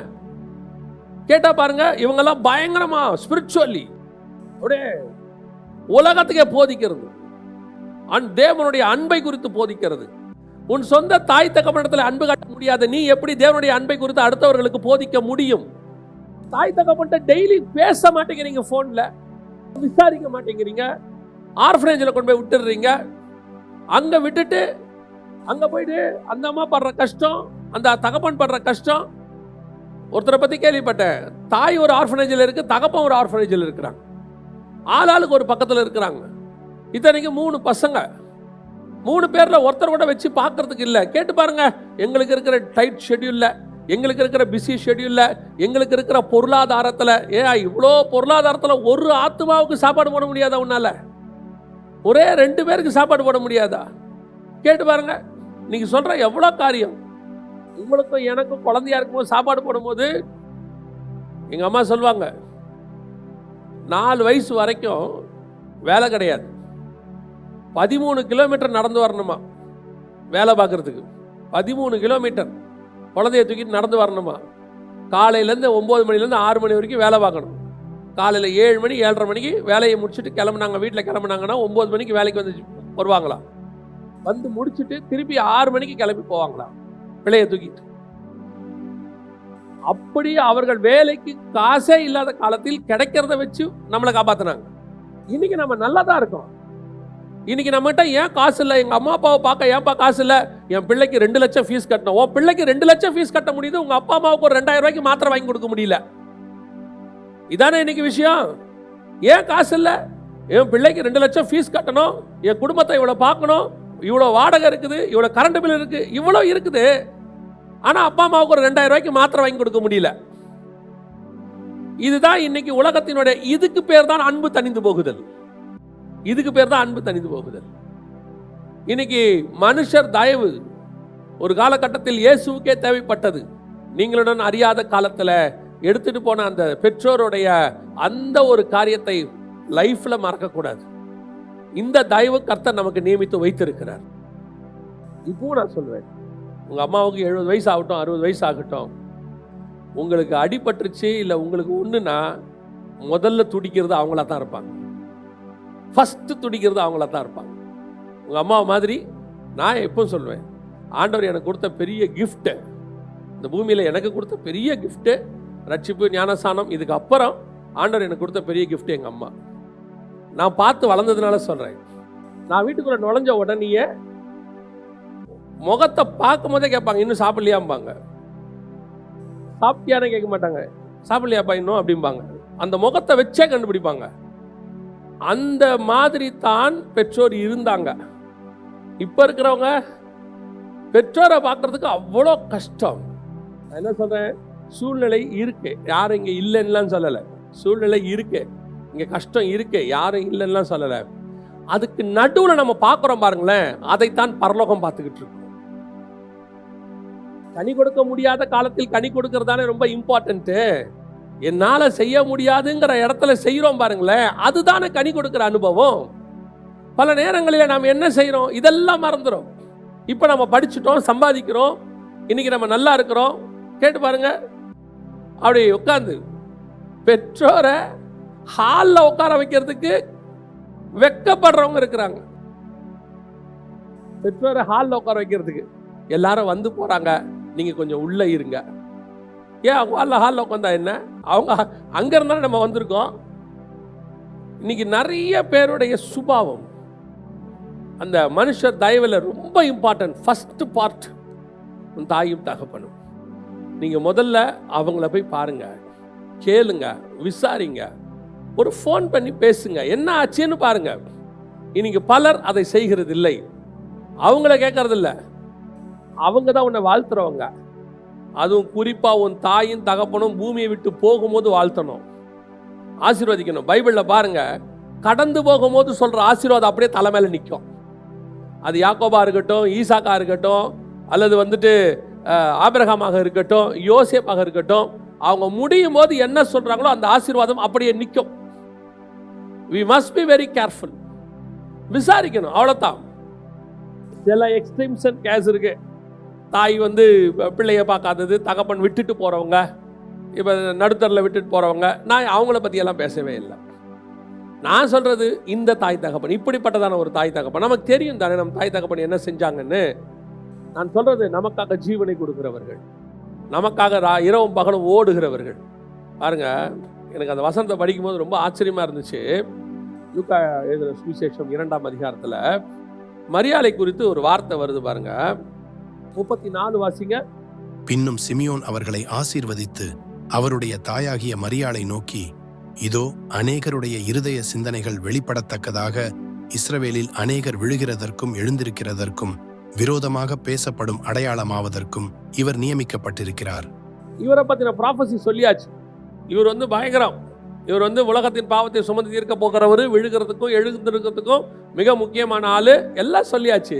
கேட்டா பாருங்க இவங்கெல்லாம் பயங்கரமா ஸ்பிரிச்சுவலி அப்படியே உலகத்துக்கே போதிக்கிறது, தேவனுடைய அன்பை குறித்து போதிக்கிறது. உன் சொந்த தாய் தகப்பனிடத்தில் அன்பு காட்ட முடியாத நீ எப்படி தேவனுடைய அன்பை குறித்து அடுத்தவர்களுக்கு போதிக்க முடியும்? தாய் தகப்பன்ட்ட டெய்லி பேச மாட்டேங்கிறீங்க, போன்ல விசாரிக்க மாட்டேங்கிறீங்க, ஆர்ஃபனேஜில் கொண்டு போய் விட்டுடுறீங்க. அங்க விட்டுட்டு அங்க போயிட்டு அந்த அம்மா படுற கஷ்டம், அந்த தகப்பன் படுற கஷ்டம். ஒருத்தரை பத்தி கேள்விப்பட்டேன், தாய் ஒரு ஆர்ஃபனேஜில் இருக்கு, தகப்பன் ஒரு ஆர்ஃபனேஜில் இருக்கிறாங்க, ஆளாளுக்கு ஒரு பக்கத்தில் இருக்கிறாங்க. இத்தனைக்கு 3 பசங்க, 3 பேர்ல ஒருத்தர் கூட வச்சு பார்க்கறதுக்கு இல்லை. கேட்டு பாருங்க, எங்களுக்கு இருக்கிற டைட் ஷெட்யூல்ல, எங்களுக்கு இருக்கிற பிஸி ஷெட்யூல்ல, எங்களுக்கு இருக்கிற பொருளாதாரத்தில், இவ்வளோ பொருளாதாரத்தில் ஒரு ஆத்மாவுக்கு சாப்பாடு போட முடியாதா உன்னால? ஒரே 2 பேருக்கு சாப்பாடு போட முடியாதா? கேட்டு பாருங்க. நீங்க சொல்ற எவ்வளோ காரியம். உங்களுக்கும் எனக்கும் குழந்தையா இருக்கும்போது சாப்பாடு போடும்போது எங்க அம்மா சொல்லுவாங்க, 4 வயசு வரைக்கும் வேலை கிடையாது, 13 கிலோமீட்டர் நடந்து வரணுமா வேலை பார்க்கறதுக்கு. 13 கிலோமீட்டர் குழந்தைய தூக்கிட்டு நடந்து வரணுமா. காலையிலேருந்து 9 மணிலேருந்து 6 மணி வரைக்கும் வேலை பார்க்கணும். காலையில் 7 மணி 7:30 மணிக்கு வேலையை முடிச்சுட்டு கிளம்புனாங்க, வீட்டில் கிளம்புனாங்கன்னா 9 மணிக்கு வேலைக்கு வந்து வருவாங்களாம். வந்து முடிச்சுட்டு திருப்பி 6 மணிக்கு கிளம்பி போவாங்களாம் பிள்ளைய தூக்கிட்டு. அப்படி அவர்கள் வேலைக்கு காசே இல்லாத காலத்தில் கிடைக்கிறத வச்சு நம்மளை காப்பாத்தினாங்க. இன்னைக்கு நம்ம நல்லா தான் இருக்கோம். இன்னைக்கு நம்மகிட்ட ஏன் காசு இல்லை, எங்க அம்மா அப்பாவை பார்க்க ஏன்பா காசு இல்லை, என் பிள்ளைக்கு 2 லட்சம் ஃபீஸ் கட்டணும். உன் பிள்ளைக்கு 2 லட்சம் ஃபீஸ் கட்ட முடியுது, உங்க அப்பா அம்மாவுக்கு ஒரு 2000 ரூபாய்க்கு மாத்திரை வாங்கி கொடுக்க முடியல. இதானே இன்னைக்கு விஷயம். ஏன் காசு இல்லை, என் பிள்ளைக்கு 2 லட்சம் ஃபீஸ் கட்டணும், என் குடும்பத்தை இவ்வளோ பார்க்கணும், இவ்வளோ வாடகை இருக்குது, இவ்வளோ கரண்ட் பில் இருக்கு, இவ்வளோ இருக்குது. ஆனா அப்பா அம்மாவுக்கு ஒரு 2000 ரூபாய்க்கு மாத்திரை வாங்கி கொடுக்க முடியல. இதுதான் இன்னைக்கு உலகத்தினுடைய, இதுக்கு பேர் தான் அன்பு தணிந்து போகுதல். இதுக்கு பேர் தான் அன்பு தணிந்து போகுதல். இன்னைக்கு மனுஷர் தயவு ஒரு காலகட்டத்தில் இயேசுவுக்கே தேவைப்பட்டது. நீங்களுடன் அறியாத காலத்துல எடுத்துட்டு போன அந்த பெற்றோருடைய அந்த ஒரு காரியத்தை லைஃப்ல மறக்கக்கூடாது. இந்த தயவு கர்த்தர் நமக்கு நியமித்து வைத்திருக்கிறார். இப்போ நான் சொல்வேன், உங்க அம்மாவுக்கு 70 வயசு ஆகட்டும், 60 வயசு ஆகட்டும், உங்களுக்கு அடிபட்டுருச்சு இல்லை உங்களுக்கு ஒன்றுனா முதல்ல துடிக்கிறது அவங்களா தான் இருப்பாங்க. ஃபர்ஸ்ட் துடிக்கிறது அவங்களா தான் இருப்பாங்க. உங்கள் அம்மா மாதிரி நான் எப்பவும் சொல்லுவேன், ஆண்டவர் எனக்கு கொடுத்த பெரிய கிஃப்ட்டு, இந்த பூமியில் எனக்கு கொடுத்த பெரிய கிஃப்ட்டு ரட்சிப்பு ஞானசானம். இதுக்கு அப்புறம் ஆண்டவர் எனக்கு கொடுத்த பெரிய கிஃப்ட் எங்கள் அம்மா. நான் பார்த்து வளர்ந்ததுனால சொல்கிறேன். நான் வீட்டுக்குள்ளே நுழைஞ்ச உடனேயே முகத்தை பார்க்கும் போதே கேட்பாங்க, இன்னும் சாப்பிடலையாம்பாங்க. சாப்பிட்டியானே கேட்க மாட்டாங்க, சாப்பிடலையாப்பா இன்னும் அப்படிம்பாங்க. அந்த முகத்தை வச்சே கண்டுபிடிப்பாங்க. அந்த மாதிரி தான் பெற்றோர் இருந்தாங்க. இப்ப இருக்கிறவங்க பெற்றோரை பார்க்கறதுக்கு அவ்வளோ கஷ்டம். நான் என்ன சொல்றேன், சூழ்நிலை இருக்கு, யாரும் இங்க இல்லைன்னு சொல்லலை. சூழ்நிலை இருக்கு, இங்க கஷ்டம் இருக்கு, யாரும் இல்லைன்னா சொல்லலை. அதுக்கு நடுவில் நம்ம பார்க்குறோம் பாருங்களேன், அதைத்தான் பரலோகம் பார்த்துக்கிட்டு இருக்கோம். கனி கொடுக்க முடியாத காலத்தில் கனி கொடுக்கறதானே ரொம்ப இம்பார்ட்டன்ட்டு. என்னால செய்ய முடியாதுங்கிற இடத்துல செய்யறோம் பாருங்களேன், அதுதானே கனி கொடுக்கிற அனுபவம். பல நேரங்களில் நாம் என்ன செய்யறோம், இதெல்லாம் மறந்துடும். இப்ப நம்ம படிச்சுட்டோம், சம்பாதிக்கிறோம், இன்னைக்கு நம்ம நல்லா இருக்கிறோம். கேட்டு பாருங்க, அப்படி உட்காந்து பெற்றோரை ஹாலில் உட்கார வைக்கிறதுக்கு வெக்கப்படுறவங்க இருக்கிறாங்க. பெற்றோரை ஹாலில் உட்கார வைக்கிறதுக்கு எல்லாரும் வந்து போறாங்க, நீங்க கொஞ்சம் உள்ள இருங்க. ஏன் அவங்க ஹாலில் உட்காந்தா என்ன, அவங்க அங்க இருந்தாலும் நம்ம வந்திருக்கோம். இன்னைக்கு நிறைய பேருடைய சுபாவம் அந்த மனுஷர் தயவில் ரொம்ப இம்பார்ட்டன்ட். ஃபர்ஸ்ட் பார்ட் உன் தாயும் தகப்பனும். நீங்க முதல்ல அவங்கள போய் பாருங்க, கேளுங்க, விசாரிங்க, ஒரு ஃபோன் பண்ணி பேசுங்க, என்ன ஆச்சுன்னு பாருங்க. இன்னைக்கு பலர் அதை செய்கிறது இல்லை. அவங்கள கேட்கறது இல்லை, அவங்க தான் உன்னை வாழ்த்துறவங்க. அதுவும் குறிப்பா உன் தாயும் தகப்பனும் பூமியை விட்டு போகும்போது வாழ்த்தணும், ஆசீர்வதிக்கணும். பைபிள்ல பாருங்க, கடந்து போகும்போது சொல்ற ஆசீர்வாதம் அப்படியே தலை மேல நிற்கும். அது யாக்கோபா இருக்கட்டும், ஈசாக்கா இருக்கட்டும், அல்லது வந்துட்டு ஆபிரகாமாக இருக்கட்டும், யோசேப்பாக இருக்கட்டும், அவங்க முடியும் போது என்ன சொல்றாங்களோ அந்த ஆசீர்வாதம் அப்படியே நிற்கும். we must be very careful. விசாரிக்கணும், அவ்வளவுதான். சில எக்ஸ்ட்ரீம்ஸ் கேஸ் இருக்கு. தாய் வந்து பிள்ளைய பார்க்காதது, தகப்பன் விட்டுட்டு போறவங்க, இப்போ நடுத்தரில் விட்டுட்டு போறவங்க, நான் அவங்கள பற்றியெல்லாம் பேசவே இல்லை. நான் சொல்றது இந்த தாய் தகப்பன், இப்படிப்பட்டதான ஒரு தாய் தகப்பன். நமக்கு தெரியும் தானே நம்ம தாய் தகப்பன் என்ன செஞ்சாங்கன்னு. நான் சொல்றது நமக்காக ஜீவனை கொடுக்கிறவர்கள், நமக்காக இரவும் பகலும் ஓடுகிறவர்கள், பாருங்க, எனக்கு அந்த வசனத்தை படிக்கும்போது ரொம்ப ஆச்சரியமா இருந்துச்சு. லூக்கா எழுதின சுவிசேஷம் 2ஆம் அதிகாரத்துல மரியாளை குறித்து ஒரு வார்த்தை வருது பாருங்க. 34 வாசிங்க. பின்னும் சிமியோன் அவர்களை ஆசீர்வதித்து அவருடைய தாயாகிய மரியாளை நோக்கி, இதோ அநேகருடைய இருதய சிந்தனைகள் வெளிப்படத்தக்கதாக இஸ்ரவேலில் அநேகர் விழுகிறதற்கும் எழுந்திருக்கிறதற்கும் விரோதமாக பேசப்படும் அடையாளமாவதற்கும் இவர் நியமிக்கப்பட்டிருக்கிறார். இவரை பத்தின ப்ராஃபஸி சொல்லியாச்சு. இவர் பயங்கரம். இவர் உலகத்தின் பாவத்தை சுமந்து தீர்க்க போகிறவர், விழுகிறதுக்கும் எழுந்திருக்கிறதுக்கும் மிக முக்கியமான ஆளு, எல்லாம் சொல்லியாச்சு.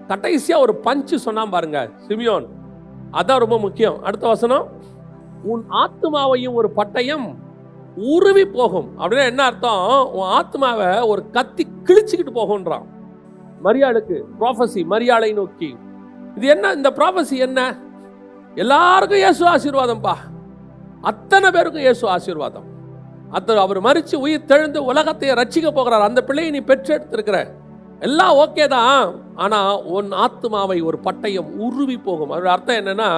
கடைசியா ஒரு பஞ்சு சொன்னான் பாருங்க சிமியோன், அதான் ரொம்ப முக்கியம். அடுத்த வசனம், உன் ஆத்மாவையும் ஒரு பட்டயம் உருவி போகும். அப்படின்னா என்ன அர்த்தம்? உன் ஆத்மாவை ஒரு கத்தி கிழிச்சுக்கிட்டு போகும்ன்றான். மரியாளுக்கு ப்ராஃபஸி, மரியாளை நோக்கி. இது என்ன? இந்த ப்ராஃபஸி என்ன? எல்லாருக்கும் இயேசு ஆசீர்வாதம்பா, அத்தனை பேருக்கும் இயேசு ஆசீர்வாதம். அவர் மரிச்சு உயிர் தெழுந்து உலகத்தை ரட்சிக்க போகிறார். அந்த பிள்ளையை நீ பெற்றெடுத்திருக்கிற, எல்லாம் ஓகே தான். ஆனா உன் ஆத்மாவை ஒரு பட்டயம் உருவி போகும். அதோட அர்த்தம் என்னன்னா,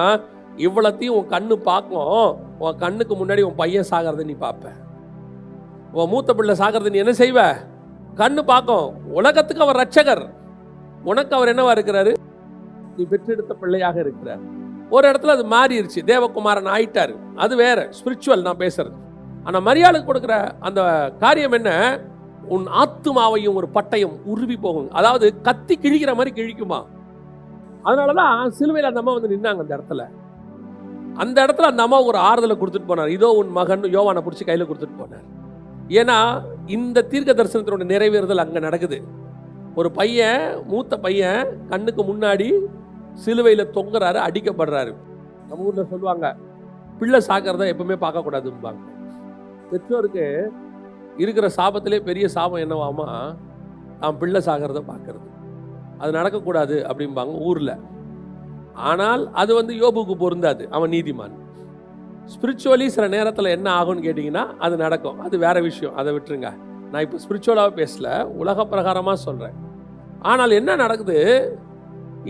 இவ்வளத்தையும் உன் கண்ணு பார்க்கும். உன் கண்ணுக்கு முன்னாடி உன் பையன் சாகிறத நீ பார்ப்ப, உன் மூத்த பிள்ளை சாகிறத நீ என்ன செய்வ? கண்ணு பார்க்கும். உலகத்துக்கு அவர் ரட்சகர், உனக்கு அவர் என்னவா இருக்கிறாரு? நீ பெற்றெடுத்த பிள்ளையாக இருக்கிறார். ஒரு இடத்துல அது மாறிடுச்சு, தேவகுமாரன் ஆயிட்டாரு. அது வேற ஸ்பிரிச்சுவல் நான் பேசுறது. ஆனா மரியாளுக்கு கொடுக்குற அந்த காரியம் என்ன? உன் ஆத்துமாவையும் ஒரு பட்டயம் உருவி போகும். அதாவது கத்தி கிழிக்கிற மாதிரி கிழிக்குமா. அதனாலதான் சிலுவையில் அந்த அம்மா நின்னாங்க அந்த இடத்துல. அந்த இடத்துல அந்த அம்மா ஒரு ஆறுதலை கொடுத்துட்டு போனார். இதோ உன் மகன் யோவானை பிடிச்சி கையில கொடுத்துட்டு போனார். ஏன்னா இந்த தீர்க்க தரிசனத்தினோட நிறைவேறுதல் அங்க நடக்குது. ஒரு பையன், மூத்த பையன் கண்ணுக்கு முன்னாடி சிலுவையில தொங்குறாரு, அடிக்கப்படுறாரு. நம்ம ஊர்ல சொல்லுவாங்க, பிள்ளை சாக்கிறத எப்பவுமே பார்க்க கூடாதும்பாங்க. பெற்றோருக்கு இருக்கிற சாபத்திலே பெரிய சாபம் என்னவாமா, தான் பிள்ளை சாகிறத பார்க்கறது. அது நடக்கக்கூடாது அப்படிம்பாங்க ஊர்ல. ஆனால் அது யோபுக்கு பொருந்தாது, அவன் நீதிமான். ஸ்பிரிச்சுவலி சில நேரத்தில் என்ன ஆகும்னு கேட்டிங்கன்னா அது நடக்கும், அது வேற விஷயம், அதை விட்டுருங்க. நான் இப்போ ஸ்பிரிச்சுவலாக பேசல, உலக பிரகாரமாக சொல்கிறேன். ஆனால் என்ன நடக்குது,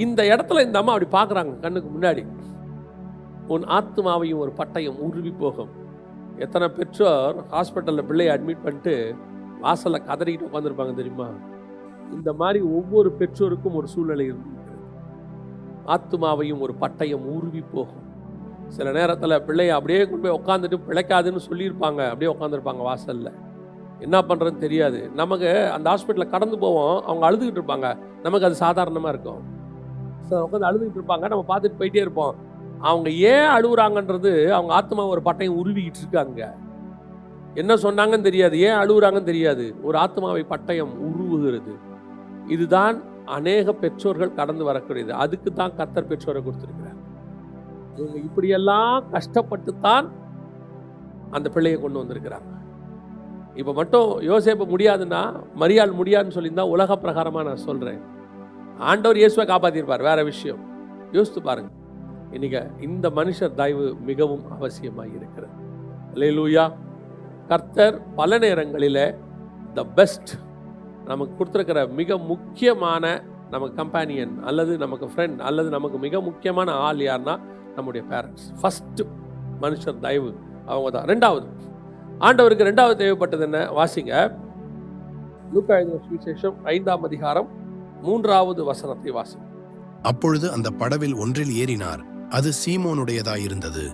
இந்த இடத்துல இந்த அம்மா அப்படி பார்க்குறாங்க கண்ணுக்கு முன்னாடி, உன் ஆத்மாவையும் ஒரு பட்டயம் உருவி போகும். எத்தனை பெற்றோர் ஹாஸ்பிட்டலில் பிள்ளையை அட்மிட் பண்ணிட்டு வாசலில் கதறிக்கிட்டு உட்காந்துருப்பாங்க தெரியுமா? இந்த மாதிரி ஒவ்வொரு பெற்றோருக்கும் ஒரு சூழ்நிலை இருக்கிறது. ஆத்மாவையும் ஒரு பட்டயம் உருவி போகும். சில நேரத்தில் பிள்ளையை அப்படியே கொண்டு போய் உட்காந்துட்டு பிழைக்காதுன்னு சொல்லியிருப்பாங்க, அப்படியே உட்காந்துருப்பாங்க வாசலில். என்ன பண்ணுறதுன்னு தெரியாது. நமக்கு அந்த ஹாஸ்பிட்டலில் கடந்து போவோம், அவங்க அழுதுகிட்டு இருப்பாங்க, நமக்கு அது சாதாரணமாக இருக்கும். உட்காந்து அழுதுகிட்டு இருப்பாங்க, நம்ம பார்த்துட்டு போயிட்டே இருப்போம். அவங்க ஏன் அழுகுறாங்கன்றது, அவங்க ஆத்மா ஒரு பட்டயம் உருவிக்கிட்டு இருக்காங்க. என்ன சொன்னாங்கன்னு தெரியாது, ஏன் அழுகுறாங்கன்னு தெரியாது. ஒரு ஆத்மாவை பட்டயம் உருவுகிறது. இதுதான் அநேக பெற்றோர்கள் கடந்து வரக்கூடியது. அதுக்கு தான் கர்த்தர் பெற்றோரை கொடுத்திருக்கிறார். இவங்க இப்படியெல்லாம் கஷ்டப்பட்டு தான் அந்த பிள்ளையை கொண்டு வந்திருக்கிறாங்க. இப்போ மட்டும் யோசேப்பு முடியாதுன்னா, மரியாள் முடியாதுன்னு சொல்லியிருந்தா உலக பிரகாரமாக நான் சொல்கிறேன், ஆண்டவர் இயேசுவை காப்பாற்றிருப்பார், வேற விஷயம். யோசித்து பாருங்க. இன்னைக்கு இந்த மனுஷர் தயவு மிகவும் அவசியமாக இருக்கிறது. அல்லேலூயா. கர்த்தர் பல நேரங்களில் த பெஸ்ட் நமக்கு கொடுத்துருக்கிற மிக முக்கியமான நமக்கு கம்பேனியன் அல்லது நமக்கு ஃப்ரெண்ட் அல்லது நமக்கு மிக முக்கியமான ஆள் யாருன்னா நம்முடைய பேரண்ட்ஸ். ஃபஸ்ட்டு மனுஷர் தயவு அவங்க தான். ரெண்டாவது, ஆண்டவருக்கு ரெண்டாவது தேவைப்பட்டது என்ன? வாசிங்க, லூக்கா எழுதின சுவிசேஷம் 5ஆம் அதிகாரம் 3வது வசனத்தை வாசிங்க. அப்பொழுது அந்த படவில் ஒன்றில் ஏறினார். அது சீமோனுடையதாயிருந்தது.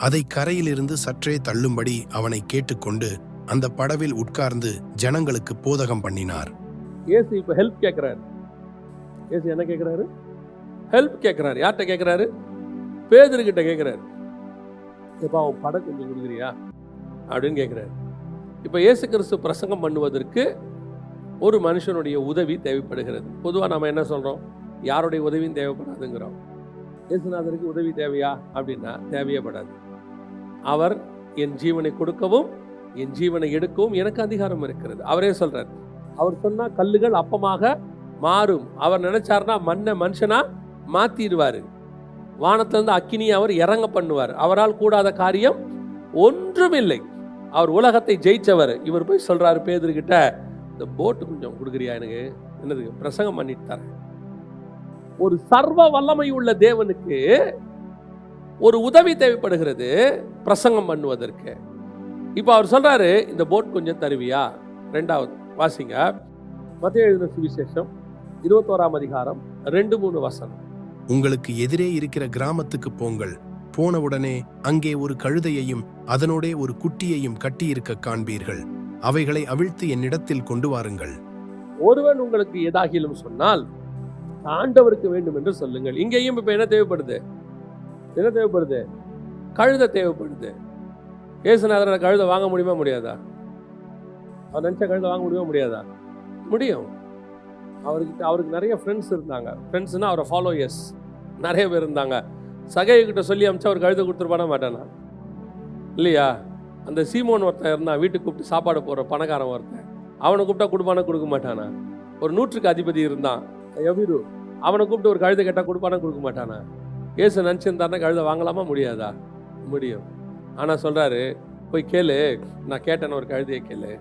அதை கரையிலிருந்து சற்றே தள்ளும்படி அவனை கேட்டுக்கொண்டு அந்த படவில் உட்கார்ந்து ஜனங்களுக்கு போதகம் பண்ணினார். இயேசு இப்ப ஹெல்ப் கேட்கிறாரு. இயேசு என்ன கேட்கிறாரு? ஹெல்ப் கேட்கிறாரு. யார்கிட்ட கேட்கிறாரு? பேதுருகிட்ட கேட்கிறாரு. இப்ப அவன் படம் கொஞ்சம் கொடுக்குறியா அப்படின்னு கேட்கிறாரு. இப்ப இயேசு கிறிஸ்து பிரசங்கம் பண்ணுவதற்கு ஒரு மனுஷனுடைய உதவி தேவைப்படுகிறது. பொதுவாக நம்ம என்ன சொல்றோம்? யாருடைய உதவியும் தேவைப்படாதுங்கிறோம். இயேசுநாதருக்கு உதவி தேவையா அப்படின்னா தேவையே படாது. அவர் என் ஜீவனை கொடுக்கவும் என் ஜீவனை எடுக்கவும் எனக்கு அதிகாரம் இருக்கிறது. அவரே சொல்றார். அவர் சொன்னா கல்லுகள் அப்பமாக மாறும். அவர் நினைச்சாருன்னா மண்ணை மனுஷனா மாத்திடுவாரு. வானத்திலிருந்து அக்கினியை அவர் இறங்க பண்ணுவார். அவரால் கூடாத காரியம் ஒன்றுமில்லை. அவர் உலகத்தை ஜெயிச்சவர். இவர் போய் சொல்றாரு பேதுருகிட்ட, இந்த போட்டு கொஞ்சம் கொடுக்குறியா, எனக்கு என்னது பிரசங்கம் பண்ணிட்டு தரேன். ஒரு சர்வ வல்லமை உள்ள தேவனுக்கு ஒரு உதவி தேவைப்படுகிறது பிரசங்கம் பண்ணுவதற்கு. இப்போ அவர் சொல்றாரு, இந்த போட் கொஞ்சம் தருவியா? 2வது வாசிங்க. மத்தேயு எழுதின சுவிசேஷம் 21ஆம் அதிகாரம் 2-3 வசனம். உங்களுக்கு எதிரே இருக்கிற கிராமத்துக்கு போங்கள். போனவுடனே அங்கே ஒரு கழுதையையும் அதனோடே ஒரு குட்டியையும் கட்டியிருக்க காண்பீர்கள். அவைகளை அவிழ்த்து என்னிடத்தில் கொண்டு வாருங்கள். ஒருவன் உங்களுக்கு ஏதாகிலும் சொன்னால் ஆண்டவருக்கு வேண்டும் என்று சொல்லுங்கள். இங்கேயும் இப்ப என்ன தேவைப்படுது? என்ன தேவைப்படுது? கழுதை தேவைப்படுது. இயேசுநாதர் கழுதை வாங்க முடியுமா முடியாதா? அவர் நினைச்ச கழுதை வாங்க முடியுமா முடியாதா? முடியும். அவருக்கு நிறைய ஃப்ரெண்ட்ஸ் இருந்தாங்க. ஃப்ரெண்ட்ஸ்னா அவரை ஃபாலோயர்ஸ் நிறைய பேர் இருந்தாங்க. சகைகிட்ட சொல்லி அமிச்சா அவர் கழுதை கொடுத்துருப்பான மாட்டானா? இல்லையா? அந்த சீமோன் ஒருத்தன் இருந்தான், வீட்டுக்கு கூப்பிட்டு சாப்பாடு போடுற பணக்காரன் ஒருத்தன். அவனை கூப்பிட்டா கொடுப்பானா கொடுக்க மாட்டானா? ஒரு 100க்கு அதிபதி இருந்தான், எவிரு. அவனை கூப்பிட்டு ஒரு கழுதை கேட்டால் கொடுப்பானா கொடுக்க மாட்டானா? ஏசு நினச்சிருந்தாருன்னா கழுதை வாங்கலாமா முடியாதா? முடியும். ஆனால் சொல்கிறாரு, போய் கேளு, நான் கேட்டேன்னு ஒரு கழுதையை கேளு.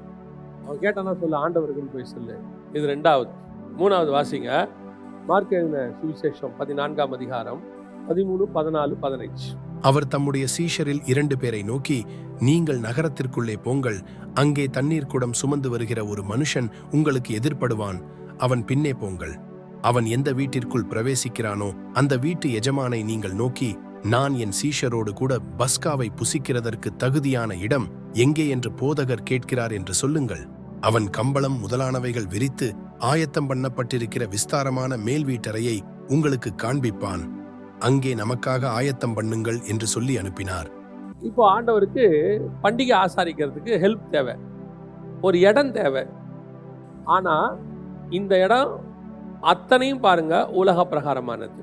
அவன் கேட்டானா சொல்லு, ஆண்டவருக்குன்னு போய் சொல்லு. இது 2வது. 3வது வாசிங்க. மார்க் எழுதின சுவிசேஷம் 14ஆம் அதிகாரம் 13, 14, 15. அவர் தம்முடைய சீஷரில் 2 பேரை நோக்கி, நீங்கள் நகரத்திற்குள்ளே போங்கள். அங்கே தண்ணீர் குடம் சுமந்து வருகிற ஒரு மனுஷன் உங்களுக்கு எதிர்ப்படுவான். அவன் பின்னே போங்கள். அவன் எந்த வீட்டிற்குள் பிரவேசிக்கிறானோ அந்த வீட்டு எஜமானை நீங்கள் நோக்கி, நான் என் சீஷரோடு கூட பஸ்காவை புசிக்கிறதற்கு தகுதியான இடம் எங்கே என்று போதகர் கேட்கிறார் என்று சொல்லுங்கள். அவன் கம்பளம் முதலானவைகள் விரித்து ஆயத்தம் பண்ணப்பட்டிருக்கிற விஸ்தாரமான மேல் வீட்டறையை உங்களுக்கு காண்பிப்பான். அங்கே நமக்காக ஆயத்தம் பண்ணுங்கள் என்று சொல்லி அனுப்பினார். இப்போ ஆண்டவருக்கு பண்டிகை ஆசாரிக்கிறதுக்கு ஹெல்ப் தேவை, ஒரு இடம் தேவை. ஆனா இந்த இடம் அத்தனையும் பாருங்க உலக பிரகாரமானது.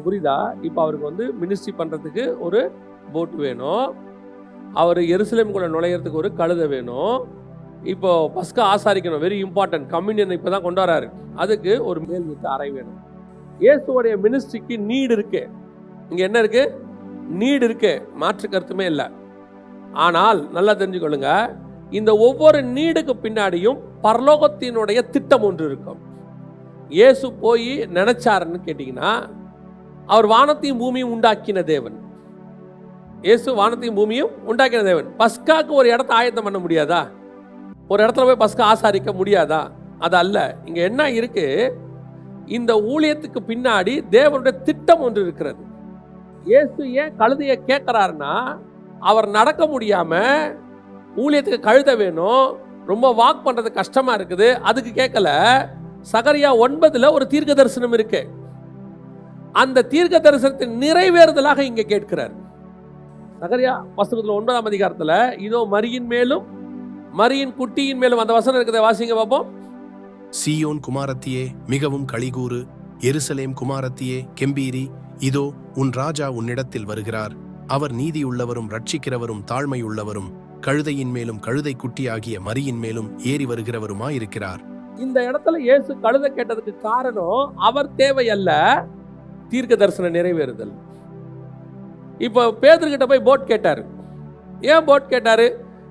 புரியுதா? இப்போ அவருக்கு மினிஸ்ட்ரி பண்றதுக்கு ஒரு போட் வேணும். அவர் எருசலேமுக்குள்ள நுழையிறதுக்கு ஒரு கழுதை வேணும். இப்போ பஸ்கா ஆசாரிக்கணும், வெரி இம்பார்ட்டன்ட். கம்யூனியன் இப்போ தான் கொண்டு வராரு, அதுக்கு ஒரு மேல் வீட்டு அறை வேணும். இயேசுவோடைய மினிஸ்ட்ரிக்கு நீடு இருக்கு. இங்க என்ன இருக்கு? நீடு இருக்கு, மாற்று கருத்துமே இல்லை. ஆனால் நல்லா தெரிஞ்சுக்கொள்ளுங்க, இந்த ஒவ்வொரு நீடுக்கு பின்னாடியும் பரலோகத்தினுடைய திட்டம் ஒன்று இருக்கும். இயேசு போய் நினைச்சாருன்னு கேட்டீங்கன்னா, அவர் வானத்தையும் பூமியும் உண்டாக்கின தேவன். இயேசு வானத்தையும் பூமியும் உண்டாக்கின தேவன். பஸ்காக்கு ஒரு இடத்த ஆயத்தம் பண்ண முடியாதா? ஒரு இடத்துல போய் பஸ்கா ஆசாரிக்க முடியாதா? அது அல்ல. இங்க என்ன இருக்கு? இந்த ஊழியத்துக்கு பின்னாடி தேவனுடைய திட்டம் ஒன்று இருக்கிறது. இயேசு ஏன் கழுதையை கேட்கிறாருன்னா, அவர் நடக்க முடியாம ஊழியத்துக்கு கழுதை வேணும், ரொம்ப வாக் பண்றது கஷ்டமா இருக்குது, அதுக்கு கேட்கல. சகரியா 9 ஒரு தீர்க்க தரிசனம் இருக்கு. அந்த தீர்க்க தரிசனத்தின் நிறைவேறுதலாக இங்க கேட்கிறார். சகரியா புத்தகத்துல 9ஆம் அதிகாரத்துல, இதோ மரியின் மேலும் மரியின் குட்டியின் மேலும், அந்த வசனம் இருக்கிறத வாசிங்க பாப்போம். சீயோன் குமாரத்தியே மிகவும் களிகூறு, எருசலேம் குமாரத்தியே கெம்பீரி. இதோ உன் ராஜா உன்னிடத்தில் வருகிறார். அவர் நீதியுள்ளவரும் ரட்சிக்கிறவரும் தாழ்மையுள்ளவரும் கழுதையின் மேலும் கழுதை குட்டியாகிய மரியின் மேலும் ஏறி வருகிறவருமாயிருக்கிறார். இந்த இடத்துல இயேசு கழுதை கேட்டதுக்கு காரணம் அவர் தேவை அல்ல, தீர்க்க தரிசன நிறைவேறுதல். இப்போ பேதுருகிட்ட போய் போட் கேட்டாரு. ஏன் போட் கேட்டாரு?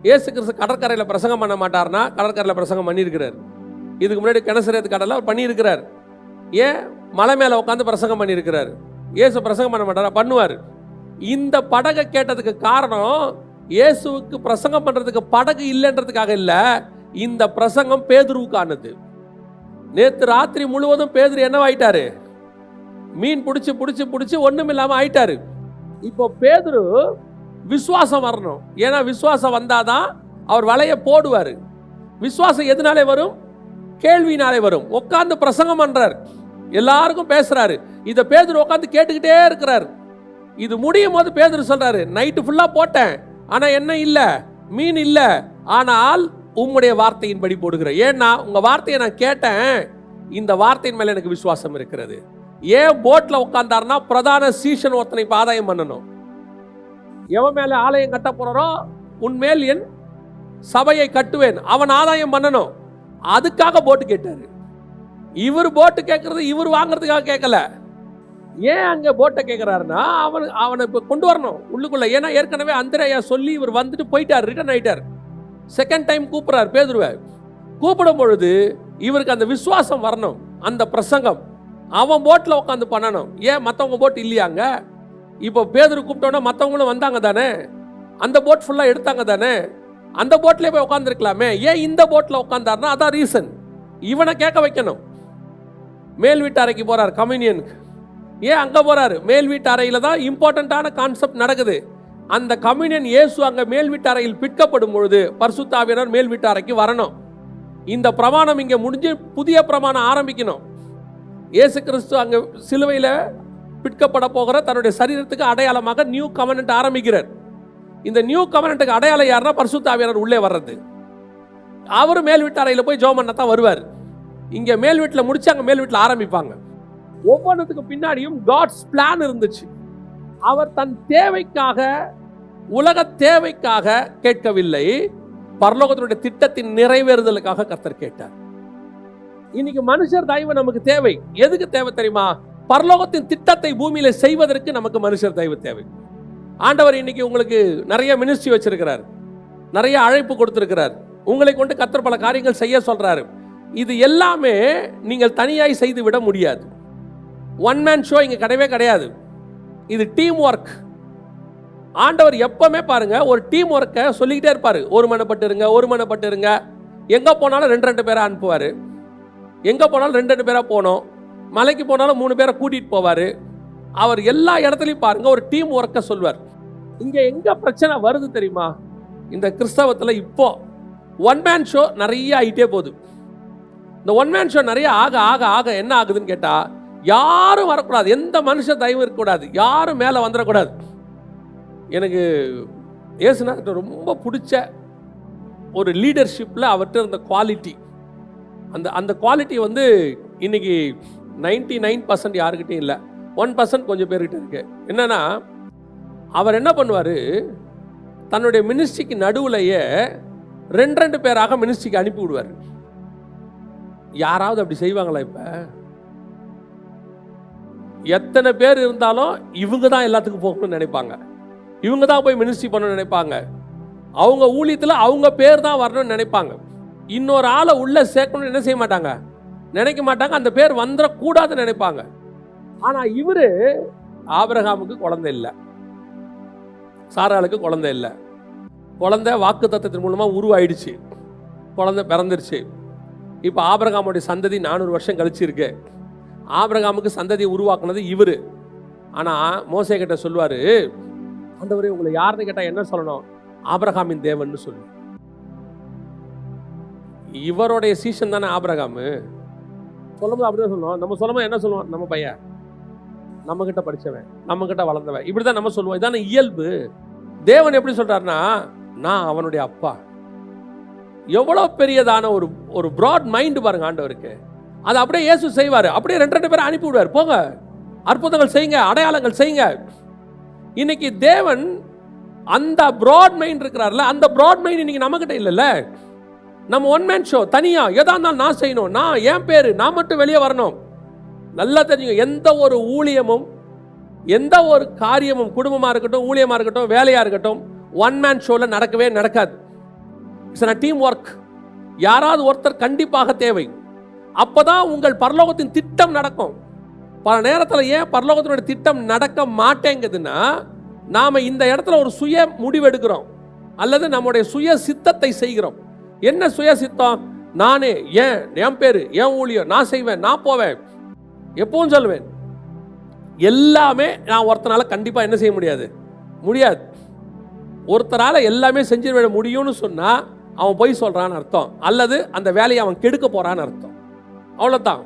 இயேசு கிறிஸ்து கடற்கரையில் பிரசங்கம் பண்ண மாட்டார்னா கடற்கரையில் பிரசங்கம் பண்ணியிருக்கிறார். இதுக்கு முன்னாடி கெனசரேத்து கடலில் அவர் பண்ணியிருக்கிறார். ஏன் மலை மேலே உட்காந்து பிரசங்கம் பண்ணியிருக்கிறார்? இயேசு பிரசங்கம் பண்ண மாட்டாரா? பண்ணுவார். இந்த படகை கேட்டதுக்கு காரணம் இயேசுவுக்கு பிரசங்கம் பண்றதுக்கு படகு இல்லைன்றதுக்காக இல்லை, இந்த பிரசங்கம் பேதுருவுக்கானது. நேற்று ராத்திரி முழுவதும் பேதுரு என்னவாயிட்டாரு? மீன் பிடிச்சி பிடிச்சி பிடிச்சி ஒன்றும் இல்லாமல் ஆயிட்டாரு. இப்போ பேதுரு விசுவாசம் வரணும். ஏன்னா விசுவாசம் வந்தாதான் அவர் வலையை போடுவார். விசுவாசம் எதனாலே வரும்? கேள்வினாலே வரும். உட்காந்து பிரசங்கம் பண்றார், எல்லாருக்கும் பேசுறாரு. இதை பேதுரு உட்காந்து கேட்டுக்கிட்டே இருக்கிறார். இது முடியும் போது பேதுரு சொல்றாரு, நைட்டு ஃபுல்லா போட்டேன், ஆனா என்ன இல்ல, மீன் இல்ல, ஆனால் உம்முடைய வார்த்தையின்படி போடுகிறேன். ஏன்னா உங்க வார்த்தையை நான் கேட்டேன், இந்த வார்த்தையின் மேல எனக்கு விசுவாசம் இருக்கிறது. ஏன் போட்ல உட்கார்ந்தாருன்னா, பிரதான சீஷன் ஒருத்தனை ஆதாயம் பண்ணணும். எவன் மேல ஆலயம் கட்ட போறோ உன்மேல் என் சபையை கட்டுவேன், அவன் ஆதாயம் பண்ணணும். அதுக்காக போட்டு கேட்டாரு. இவர் போட்டு கேட்கறது இவர் வாங்குறதுக்காக கேட்கல. ஏன் அங்க போட்டை கேட்கிறாருன்னா, அவனை இப்ப கொண்டு வரணும் உள்ளுக்குள்ள. ஏன்னா ஏற்கனவே அந்திரேயா சொல்லி இவர் வந்துட்டு போயிட்டார், ரிட்டர்ன் ஆயிட்டார். செகண்ட் டைம் கூப்பிடுறாரு பேதுருவை. கூப்பிடும் பொழுது இவருக்கு அந்த விசுவாசம் வரணும், அந்த பிரசங்கம். அவன் போட்ல உட்காந்து பண்ணணும். ஏன் மற்றவங்க போட்டு இல்லையாங்க? இப்போ பேதுரு கூப்பிட்டோன்னா மற்றவங்களும் வந்தாங்க தானே. அந்த போட் ஃபுல்லாக எடுத்தாங்க தானே, அந்த போட்லேயே போய் உட்காந்துருக்கலாமே. ஏன் இந்த போட்டில் உட்காந்தாருன்னா அதான் ரீசன். இவனை கேட்க வைக்கணும். மேல் வீட்டு அறைக்கு போகிறார் கம்யூனியனுக்கு. ஏன் அங்கே போகிறாரு? மேல் வீட்டு அறையில் தான் இம்பார்ட்டண்ட்டான கான்செப்ட் நடக்குது. அந்த கம்யூனியன் இயேசு அங்கே மேல் வீட்டு அறையில் பிற்கப்படும் பொழுது பரிசுத்த ஆவியானவர் மேல் வீட்டு அறைக்கு வரணும். இந்த பிரமாணம் இங்கே முடிஞ்சு புதிய பிரமாணம் ஆரம்பிக்கணும். இயேசு கிறிஸ்து அங்கே சிலுவையில் பிற்கப்பட போகிற தன்னுடைய சரீரத்துக்கு அடையாளமாக நியூ கவர்னன்ட் ஆரம்பிக்கிறார். இந்த நியூ கவர்னன்ட்டுக்கு அடையாளம் யாருன்னா பரிசுத்த ஆவியானவர் உள்ளே வர்றது. அவர் மேல் வீட்டு அறையில் போய் ஜெபம் பண்ண தான் வருவார். இங்கே மேல் வீட்டில் முடிச்சு அங்கே மேல் வீட்டில் ஆரம்பிப்பாங்க. ஒவ்வொன்றுத்துக்கு பின்னாடியும் காட்ஸ் பிளான் இருந்துச்சு. அவர் தன் தேவைக்காக, உலக தேவைக்காக கேட்கவில்லை, பரலோகத்தினுடைய திட்டத்தின் நிறைவேறுதலுக்காக கர்த்தர் கேட்டார். இன்னைக்கு மனுஷர் தயவு நமக்கு தேவை. எதுக்கு தேவை தெரியுமா? பரலோகத்தின் திட்டத்தை பூமியில செய்வதற்கு நமக்கு மனுஷர் தயவு தேவை. ஆண்டவர் இன்னைக்கு உங்களுக்கு நிறைய மினிஸ்ட்ரி வச்சிருக்கிறார், நிறைய அழைப்பு கொடுத்திருக்கிறார். உங்களை கொண்டு கர்த்தர் பல காரியங்கள் செய்ய சொல்றாரு. இது எல்லாமே நீங்கள் தனியாய் செய்து விட முடியாது. ஒன் மேன் ஷோ இங்க கிடையவே கிடையாது. இது டீம் ஒர்க். ஆண்டவர் எப்பவுமே பாருங்க ஒரு டீம் ஒர்க்கை சொல்லிக்கிட்டே இருப்பாரு. ஒருமனப்பட்டு இருங்க. எங்க போனாலும் 2 பேரை அனுப்புவாரு. எங்க போனாலும் 2 பேரா போனோம். மலைக்கு போனாலும் 3 பேரை கூட்டிட்டு போவாரு. அவர் எல்லா இடத்துலையும் பாருங்க ஒரு டீம் ஒர்க்கை சொல்வார். இங்க எங்க பிரச்சனை வருது தெரியுமா? இந்த கிறிஸ்தவத்துல இப்போ ஒன் மேன் ஷோ நிறைய ஆகிட்டே போகுது. இந்த ஒன் மேன் ஷோ நிறைய ஆக ஆக ஆக என்ன ஆகுதுன்னு கேட்டா, யாரும் வரக்கூடாது, எந்த மனுஷ தயவு இருக்கக்கூடாது, யாரும் மேலே வந்துடக்கூடாது. எனக்கு இயேசுநாதர்கிட்ட ரொம்ப பிடிச்ச ஒரு லீடர்ஷிப்பில் அவர்கிட்ட இருந்த குவாலிட்டி, அந்த குவாலிட்டி வந்து இன்னைக்கு 99% யாருக்கிட்டையும் இல்லை, 1% கொஞ்சம் பேர்கிட்ட இருக்கு. என்னன்னா, அவர் என்ன பண்ணுவார், தன்னுடைய மினிஸ்ட்ரிக்கு நடுவுலையே 2 பேராக மினிஸ்ட்ரிக்கு அனுப்பி விடுவார். யாராவது அப்படி செய்வாங்களா? இப்போ எத்தனை பேர் இருந்தாலும் இவங்க தான் எல்லாத்துக்கும் போகணும்னு நினைப்பாங்க, இவங்க தான் போய் மினிஸ்ட்ரி பண்ணணும்னு நினைப்பாங்க, அவங்க ஊழியத்தில் அவங்க பேர் தான் வரணும்னு நினைப்பாங்க. இன்னொரு ஆளை உள்ள சேர்க்கணும்னு என்ன செய்ய மாட்டாங்க, நினைக்க மாட்டாங்க. அந்த பேர் வந்துடக்கூடாதுன்னு நினைப்பாங்க. ஆனால் இவர் ஆபிரகாமுக்கு குழந்தை இல்லை, சாராளுக்கு குழந்தை இல்லை, குழந்தை வாக்கு தத்தத்தின் மூலமாக உருவாயிடுச்சு, குழந்தை பிறந்துருச்சு. இப்போ ஆபிரகாமுடைய சந்ததி 400 வருஷம் கழிச்சு இருக்கு. ஆபிரகாமுக்கு சந்ததியை உருவாக்குனது இவர். ஆனால் மோசே கிட்ட சொல்லுவார், ஆண்டவரே உங்களை யாருன்னு கேட்டால் என்ன சொல்லணும்? ஆபிரகாமின் தேவன் சொல்லு. இவருடைய சீசன் தானே ஆபிரகாமு. சொல்லும்போது அப்படிதான் சொல்லுவோம். நம்ம சொல்லும்போது என்ன சொல்லுவோம்? நம்ம பையன், நம்ம கிட்ட படிச்சவன், நம்ம கிட்ட வளர்ந்தவன், இப்படிதான் நம்ம சொல்லுவோம். இதான இயல்பு. தேவன் எப்படி சொல்றாருன்னா, நான் அவனுடைய அப்பா. எவ்வளவு பெரியதான ஒரு பிராட் மைண்ட் பாருங்க ஆண்டவருக்கு. அது அப்படியே இயேசு செய்வார். அப்படியே 2 பேரை அனுப்பி விடுவார், போங்க அற்புதங்கள் செய்யுங்க, அடையாளங்கள் செய்யுங்க. இன்னைக்கு தேவன் அந்த பிராட் மைண்ட் இருக்கிறார்ல, அந்த பிராட் மைண்ட் இன்னைக்கு நம்ம கிட்ட இல்லைல்ல. நம்ம ஒன் மேன் ஷோ, தனியா எதா இருந்தாலும் நான் செய்யணும், நான் என் பேரு, நான் மட்டும் வெளியே வரணும். நல்லா தெரிஞ்சுங்க, எந்த ஒரு ஊழியமும், எந்த ஒரு காரியமும், குடும்பமா இருக்கட்டும், ஊழியமா இருக்கட்டும், வேலையா இருக்கட்டும், ஒன் மேன் ஷோல நடக்கவே நடக்காது. It's a team work. யாராவது ஒருத்தர் கண்டிப்பாக தேவை. அப்பதான் உங்கள் பரலோகத்தின் திட்டம் நடக்கும். பல நேரத்தில் ஏன் பரலோகத்தினுடைய திட்டம் நடக்க மாட்டேங்குதுன்னா, நாம இந்த இடத்துல ஒரு சுய முடிவெடுக்கிறோம், அல்லது நம்முடைய சுய சித்தத்தை செய்கிறோம். என்ன சுய சித்தம்? நானே, என் பேரு, என் ஊழியம், நான் செய்வேன், நான் போவேன், எப்பவும் சொல்லுவேன். எல்லாமே நான் ஒருத்தனால கண்டிப்பா என்ன செய்ய முடியாது. ஒருத்தரால எல்லாமே செஞ்சிட முடியும்னு சொன்னா அவன் போய் சொல்றான்னு அர்த்தம், அல்லது அந்த வேலையை அவன் கெடுக்க போறான்னு அர்த்தம். அவ்வளவுதான்.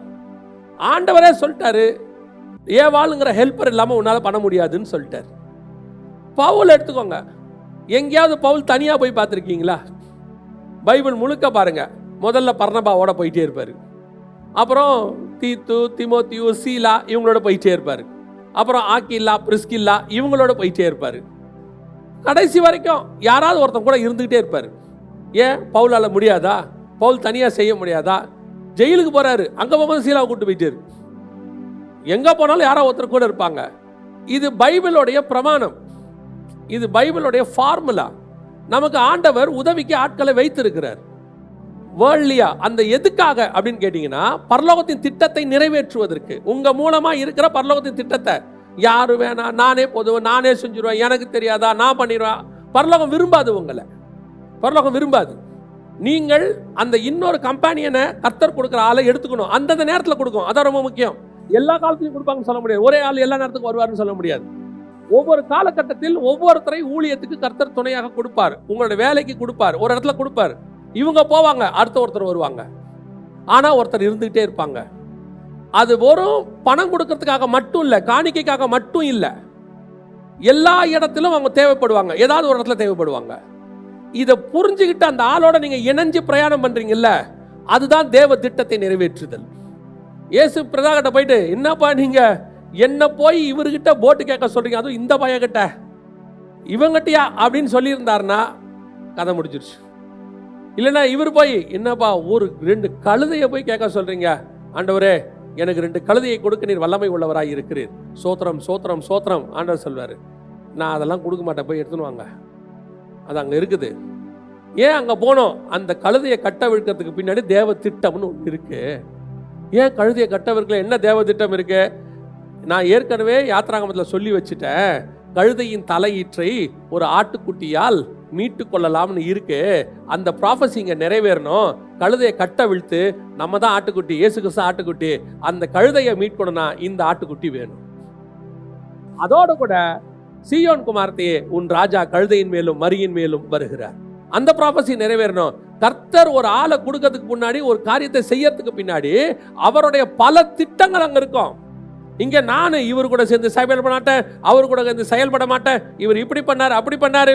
ஆண்டவரே சொல்லிட்டாரு, ஏவாளுங்கிற ஹெல்ப்பர் இல்லாம உன்னால பண்ண முடியாதுன்னு சொல்லிட்டாரு. பவுல் எடுத்துக்கோங்க. எங்கேயாவது பவுல் தனியா போய் பார்த்துருக்கீங்களா? பைபிள் முழுக்க பாருங்க. முதல்ல பர்னபாவோட போயிட்டே இருப்பாரு, அப்புறம் தீத்து, திமோத்தியு, சீலா இவங்களோட போயிட்டே இருப்பாரு, அப்புறம் ஆக்கில்லா, பிரிஸ்கில்லா இவங்களோட போயிட்டே இருப்பாரு. கடைசி வரைக்கும் யாராவது ஒருத்தன் கூட இருந்துகிட்டே இருப்பாரு. ஏன் பவுலால முடியாதா? பவுல் தனியா செய்ய முடியாதா? ஜெயிலுக்கு போறாரு, அங்க போகும்போது சீலாவை கூட்டு போயிட்டாரு. எங்க போனாலும் யாராவது ஒருத்தர் கூட இருப்பாங்க. இது பைபிளுடைய பிரமாணம், இது பைபிளுடைய ஃபார்முலா. நமக்கு ஆண்டவர் உதவிக்கு ஆட்களை வைத்திருக்கிறார். வேர்ல்ட்லியா அந்த எதுக்காக அப்படின்னு கேட்டீங்கன்னா, பரலோகத்தின் திட்டத்தை நிறைவேற்றுவதற்கு. உங்க மூலமா இருக்கிற பரலோகத்தின் திட்டத்தை யாரு வேணா, நானே போதுவேன், நானே செஞ்சிருவேன், எனக்கு தெரியாதா, நான் பண்ணிடுவேன், பரலோகம் விரும்பாது உங்களை, பரலோகம் விரும்பாது. நீங்கள் அந்த இன்னொரு கம்பெனியனை கர்த்தர் கொடுக்குற ஆளை எடுத்துக்கணும், அந்தந்த நேரத்தில் கொடுக்கும். அதான் ரொம்ப முக்கியம். எல்லா காலத்தையும் கொடுப்பாங்கன்னு சொல்ல முடியாது, ஒரே ஆள் எல்லா நேரத்துக்கும் வருவார்னு சொல்ல முடியாது. ஒவ்வொரு காலகட்டத்தில் ஒவ்வொருத்தரை ஊழியத்துக்கு கர்த்தர் துணையாக கொடுப்பார், உங்களுடைய வேலைக்கு கொடுப்பார், ஒரு இடத்துல கொடுப்பார். இவங்க போவாங்க, அடுத்த ஒருத்தர் வருவாங்க. ஆனா ஒருத்தர் இருந்துகிட்டே இருப்பாங்க. அது வெறும் பணம் கொடுக்கறதுக்காக மட்டும் இல்லை, காணிக்கைக்காக மட்டும் இல்லை, எல்லா இடத்திலும் அவங்க தேவைப்படுவாங்க, ஏதாவது ஒரு இடத்துல தேவைப்படுவாங்க. இதை புரிஞ்சுக்கிட்டு அந்த ஆளோட நீங்க இணைஞ்சு பிரயாணம் பண்றீங்கல்ல, அதுதான் தேவ திட்டத்தை நிறைவேற்றுதல். இயேசு பிரதாகிட்ட போயிட்டு, என்னப்பா நீங்க என்ன போய் இவர்கிட்ட போட்டு கேட்க சொல்றீங்க, அதுவும் இந்த பையன்கிட்ட, இவங்கிட்டயா அப்படின்னு சொல்லியிருந்தாருன்னா கதை முடிஞ்சிருச்சு. இல்லைன்னா இவர் போய், என்னப்பா ஒரு 2 கழுதையை போய் கேட்க சொல்றீங்க, ஆண்டவரே எனக்கு 2 கழுதையை கொடுக்க நீர் வல்லமை உள்ளவராய் இருக்கிறீர், சோத்திரம் சோத்திரம் சோத்திரம். ஆண்டவர் சொல்வாரு, நான் அதெல்லாம் கொடுக்க மாட்டேன், போய் எடுத்துன்னு வாங்க, அது அங்கே இருக்குது. ஏன் அங்கே போனோம்? அந்த கழுதையை கட்ட விழுக்கிறதுக்கு பின்னாடி தேவ திட்டம்னு ஒன்று இருக்கு. ஏன் கழுதையை கட்ட விற்கல? என்ன தேவ திட்டம் இருக்கு? நான் ஏற்கனவே யாத்ராகமத்தில் சொல்லி வச்சுட்டேன், கழுதையின் தலையீற்றை ஒரு ஆட்டுக்குட்டியால் மீட்டு கொள்ளலாம்னு இருக்கு. அந்த ப்ராஃபஸி இங்கே நிறைவேறணும். கழுதையை கட்ட விழுத்து, நம்ம தான் ஆட்டுக்குட்டி, இயேசு கிறிஸ்து ஆட்டுக்குட்டி, அந்த கழுதையை மீட்கணும்னா இந்த ஆட்டுக்குட்டி வேணும். அதோடு கூட சீயோன் குமார்த்தியே, உன் ராஜா கழுதையின் மேலும் மரியின் மேலும் வருகிறார். அந்த ப்ராபசி நிறைவேறணும். கர்த்தர் ஒரு ஆளை கொடுக்கறதுக்கு முன்னாடி, ஒரு காரியத்தை செய்யறதுக்கு பின்னாடி அவருடைய பல திட்டங்கள் அங்க இருக்கும். இங்க நான் இவர் கூட சேர்ந்து செயல்பட மாட்டேன், அவர் கூட சேர்ந்து செயல்பட மாட்டேன், இவர் இப்படி பண்ணாரு அப்படி பண்ணாரு.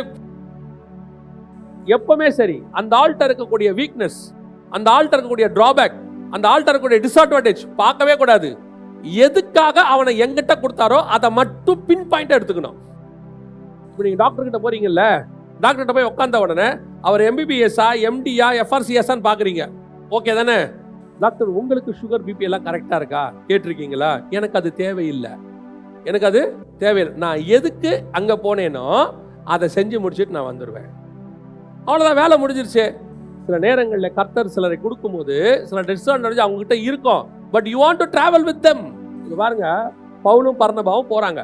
எப்பவுமே சரி, அந்த ஆள்கிட்ட இருக்கக்கூடிய வீக்னஸ், அந்த ஆள்கிட்ட இருக்கக்கூடிய டிராபேக், அந்த ஆள்கிட்ட இருக்கக்கூடிய டிஸ்அட்வான்டேஜ் பார்க்கவே கூடாது. எதுக்காக அவனை எங்கிட்ட கொடுத்தாரோ அதை மட்டும் பின் பாயிண்ட் எடுத்துக்கணும். இப்போ நீங்கள் டாக்டர் கிட்ட போறீங்கல்ல, டாக்டர் கிட்ட போய் உட்காந்த உடனே அவர் எம்பிபிஎஸ்ஸா எம்டியா எஃப்ஆர்சிஎஸ்ஸான்னு பார்க்குறீங்க, ஓகே தானே? டாக்டர் உங்களுக்கு சுகர் பிபி எல்லாம் கரெக்டாக இருக்கா கேட்டிருக்கீங்களா? எனக்கு அது தேவையில்லை, எனக்கு அது தேவையில்லை. நான் எதுக்கு அங்கே போனேனோ அதை செஞ்சு முடிச்சுட்டு நான் வந்துடுவேன், அவ்வளோதான், வேலை முடிஞ்சிருச்சு. சில நேரங்களில் கர்த்தர் சிலரை கொடுக்கும்போது சில டிஸ்அட்வான்டேஜ் அவங்ககிட்ட இருக்கும், but you want to travel with them. இங்க பாருங்க, பவுலும் பர்னபாவும் போறாங்க.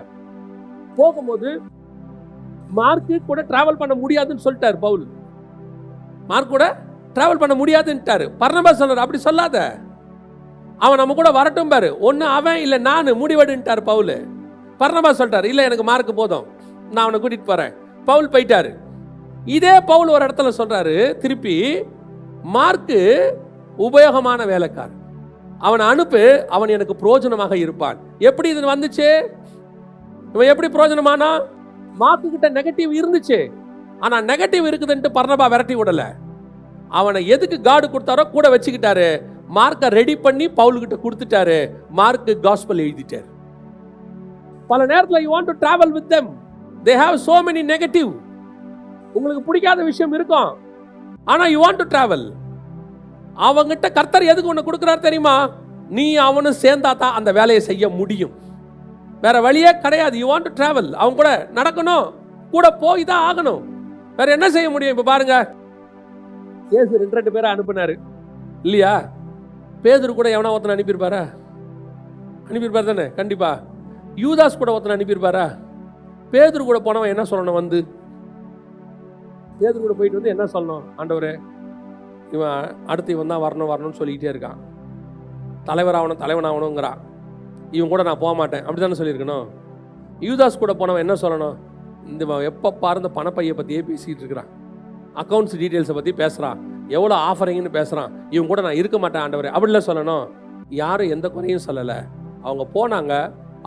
போகும்போது மார்க்கு கூட டிராவல் பண்ண முடியாதுன்னு சொல்லிட்டாரு பவுல். மார்க் கூட டிராவல் பண்ண முடியாதுன்ட்டாரு. பர்னபா சொல்றாரு, அப்படி சொல்லாத, அவன் நம்ம கூட வரட்டும் பாரு, ஒன்னு அவன் இல்ல நான் முடிவெடுன்ட்டாரு பவுல். பர்னபா சொல்லிட்டாரு, இல்ல எனக்கு மார்க் போதும், நான் அவனை கூட்டிட்டு போறேன். பவுல் போயிட்டாரு. இதே பவுல் ஒரு இடத்துல சொல்றாரு திருப்பி, மார்க்கு உபயோகமான வேலைக்காரன், அவனை அனுப்பு, அவன் எனக்கு பிரயோஜனமாக இருப்பான். எப்படி இது வந்துச்சு? இவன் எப்படி பிரயோஜனமானா? மார்க்கு கிட்ட நெகட்டிவ் இருந்துச்சு, ஆனா நெகட்டிவ் இருக்குதுன்ட்டு பர்னபா விரட்டி விடல. அவனை எதுக்கு காடு கொடுத்தாரோ கூட வச்சுக்கிட்டாரு. மார்க்கை ரெடி பண்ணி பவுல் கிட்ட கொடுத்துட்டாரு. மார்க்கு காஸ்பல் எழுதிட்டாரு. பல நேரத்தில் you want to travel with them, they have so many negative. உங்களுக்கு பிடிக்காத விஷயம் இருக்கும், ஆனா you want to travel. அவங்கிட்ட கர்த்தர் எதுக்கு உன்னை கொடுக்குறாரு தெரியுமா? நீ அவனும் சேர்ந்தா தான் அந்த வேலையை செய்ய முடியும், வேற வழியே கிடையாது. யூ வாண்ட் டு டிராவல், அவங்க கூட நடக்கணும், கூட போய் தான் ஆகணும், வேற என்ன செய்ய முடியும்? இப்ப பாருங்க, இயேசு 2 பேரை அனுப்பினாரு இல்லையா? பேதுரு கூட எவனா ஒருத்தனை அனுப்பியிருப்பாரா? அனுப்பியிருப்பார் தானே? கண்டிப்பா. யூதாஸ் கூட ஒருத்தனை அனுப்பியிருப்பாரா? பேதுரு கூட போனவன் என்ன சொல்லணும்? வந்து பேதுரு கூட போயிட்டு வந்து என்ன சொல்லணும்? ஆண்டவரே, இவன் அடுத்து இவன் தான் வரணும் வரணும்னு சொல்லிக்கிட்டே இருக்கான், தலைவராகணும் தலைவனாகணுங்கிறான், இவன் கூட நான் போக மாட்டேன் அப்படி தானே சொல்லியிருக்கணும். யூதாஸ் கூட போனவன் என்ன சொல்லணும்? இந்த எப்போ பாருந்த பணப்பையை பற்றியே பேசிகிட்டு இருக்கிறான், அக்கௌண்ட்ஸ் டீட்டெயில்ஸை பற்றி பேசுகிறான், எவ்வளோ ஆஃபரிங்னு பேசுகிறான், இவன் கூட நான் இருக்க மாட்டேன் ஆண்டவரே அப்படிலாம் சொல்லணும். யாரும் எந்த குறையும் சொல்லலை. அவங்க போனாங்க,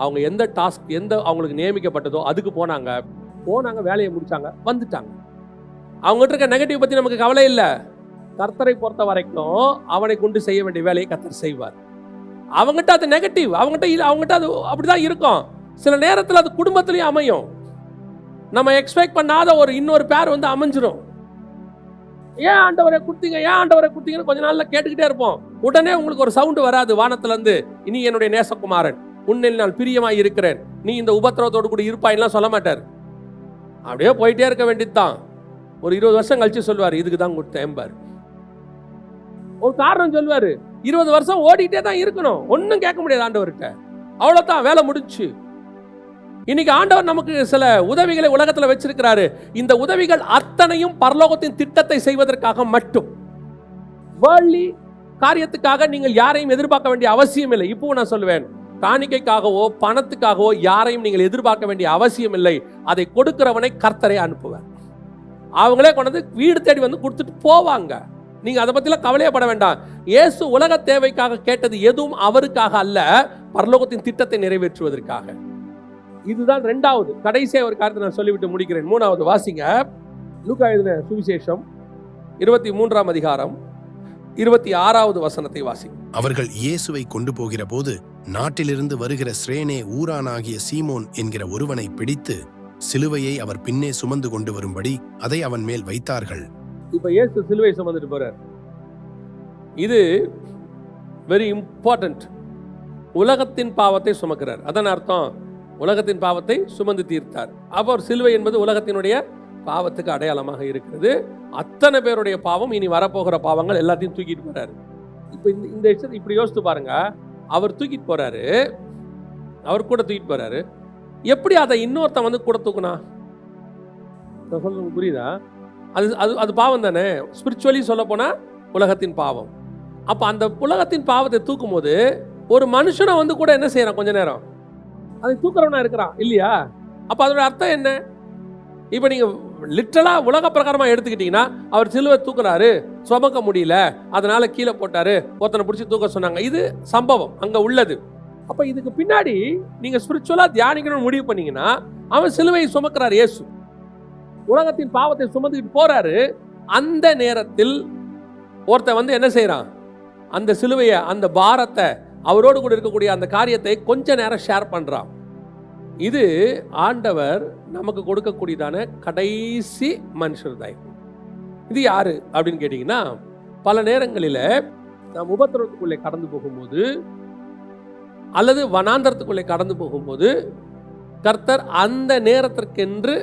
அவங்க எந்த டாஸ்க் எந்த அவங்களுக்கு நியமிக்கப்பட்டதோ அதுக்கு போனாங்க, வேலையை முடித்தாங்க, வந்துட்டாங்க. அவங்ககிட்ட இருக்க நெகட்டிவ் பற்றி நமக்கு கவலை இல்லை. கர்த்தரை பொறுத்த வரைக்கும் அவனை கொண்டு செய்ய வேண்டிய வேலையை கர்த்தர் செய்வார். அவங்ககிட்ட அது நெகட்டிவ், அவங்ககிட்ட அது அப்படிதான் இருக்கும். சில நேரத்தில் அது குடும்பத்திலையும் அமையும். நம்ம எக்ஸ்பெக்ட் பண்ணாத ஒரு இன்னொரு பேர் வந்து அமைஞ்சிரும். ஏன் ஆண்டவரை கொடுத்தீங்க, ஏன் ஆண்டவரை கொடுத்தீங்கன்னு கொஞ்ச நாள்ல கேட்டுக்கிட்டே இருப்போம். உடனே உங்களுக்கு ஒரு சவுண்டு வராது வானத்துல இருந்து, இனி என்னுடைய நேசகுமாரன், உன்னில் நான் பிரியமாய் இருக்கிறேன், நீ இந்த உபத்திரவத்தோடு கூட இருப்பாயின்லாம் சொல்ல மாட்டார். அப்படியே போயிட்டே இருக்க வேண்டியதுதான். ஒரு 20 வருஷம் கழிச்சு சொல்லுவார், இதுக்கு தான் கொடுத்தேன் பாரு. ஒரு காரணம் சொல்லுவாரு, 20 வருஷம் ஓடிட்டே தான் இருக்கணும், ஒன்னும் கேட்க முடியாது ஆண்டவர்கிட்ட, அவ்வளவுதான், வேலை முடிச்சு. இன்னைக்கு ஆண்டவர் நமக்கு சில உதவிகளை உலகத்துல வச்சிருக்கிறாரு. இந்த உதவிகள் அத்தனையும் பரலோகத்தின் திட்டத்தை செய்வதற்காக மட்டும். வேர்ல்ட்லி காரியத்துக்காக நீங்கள் யாரையும் எதிர்பார்க்க வேண்டிய அவசியம் இல்லை. இப்போ நான் சொல்லுவேன், காணிக்கைக்காகவோ பணத்துக்காகவோ யாரையும் நீங்கள் எதிர்பார்க்க வேண்டிய அவசியம் இல்லை. அதை கொடுக்கிறவனை கர்த்தரே அனுப்புவார். அவங்களே கொண்டு வீடு தேடி வந்து கொடுத்துட்டு போவாங்க. நீங்க அதை பத்திலாம் கவலையப்பட வேண்டாம். இயேசு உலக தேவைக்காக கேட்டது எதுவும் அவருக்காக அல்ல, பரலோகத்தின் திட்டத்தை நிறைவேற்றுவதற்காக. இதுதான் இரண்டாவது கடைசியாக ஒரு காரியத்தை நான் சொல்லிவிட்டு முடிக்கிறேன். மூணாவது வாசிங்க, லூக்கா எழுதின சுவிசேஷம் 23ஆம் அதிகாரம் 26வது வசனத்தை வாசிங்க. அவர்கள் இயேசுவை கொண்டு போகிற போது நாட்டிலிருந்து வருகிற சிரேனே ஊரானாகிய சீமோன் என்கிற ஒருவனை பிடித்து சிலுவையை அவர் பின்னே சுமந்து கொண்டு வரும்படி அதை அவன் மேல் வைத்தார்கள். இப்ப இயேசு சிலுவை சுமந்துட்டு போறார். இது வெரி இம்பார்ட்டன்ட். உலகத்தின் பாவத்தை சுமக்கிறார். அதன் அர்த்தம் உலகத்தின் பாவத்தை சுமந்து தீர்த்தார். அப்போ சிலுவை என்பது உலகத்தினுடைய பாவத்துக்கு அடையாளமாக இருக்கிறது. அத்தனை பேருடைய பாவம், இனி வரப்போகிற பாவங்கள் எல்லாத்தையும் தூக்கிட்டு போறாரு. இப்ப இந்த இப்படி யோசித்து பாருங்க. அவர் தூக்கிட்டு போறாரு, அவர் கூட தூக்கிட்டு போறாரு. எப்படி அதை இன்னொருத்தன் வந்து கூட தூக்குனா? சொல்லுங்க, புரியுதா? அது அது அது பாவம் தானே. ஸ்பிரிச்சுவலி சொல்ல போனா உலகத்தின் பாவம். அப்ப அந்த உலகத்தின் பாவத்தை தூக்கும் போது ஒரு மனுஷனை வந்து கூட என்ன செய்யறான்? கொஞ்ச நேரம் அதை தூக்குறவனா இருக்கிறான் இல்லையா? அப்ப அதோட அர்த்தம் என்ன? இப்ப நீங்க லிட்டரலா உலக பிரகாரமா எடுத்துக்கிட்டீங்கன்னா, அவர் சிலுவை தூக்குறாரு, சுமக்க முடியல, அதனால கீழே போட்டாரு, ஒருத்தனை பிடிச்சி தூக்க சொன்னாங்க. இது சம்பவம் அங்க உள்ளது. அப்ப இதுக்கு பின்னாடி நீங்க ஸ்பிரிச்சுவலா தியானிக்கணும்னு முடிவு பண்ணீங்கன்னா, அவன் சிலுவையை சுமக்கிறார். இயேசு உலகத்தின் பாவத்தை சுமந்துக்கிட்டு போறாரு. அந்த நேரத்தில் ஒருத்தன் வந்து என்ன செய்யறான்? அந்த சிலுவையை, அந்த பாரத்தை, அவரோடு கூட இருக்கக்கூடிய அந்த காரியத்தை கொஞ்ச நேரம் ஷேர் பண்றான். இது ஆண்டவர் நமக்கு கொடுக்கக்கூடியதான கடைசி மனுஷர் தயவு. இது யாரு அப்படின்னு கேட்டீங்கன்னா, பல நேரங்களில் நாம் உபத்திரவத்துக்குள்ளே கடந்து போகும்போது அல்லது வனாந்தரத்துக்குள்ளே கடந்து போகும்போது கர்த்தர் அந்த நேரத்திற்கென்று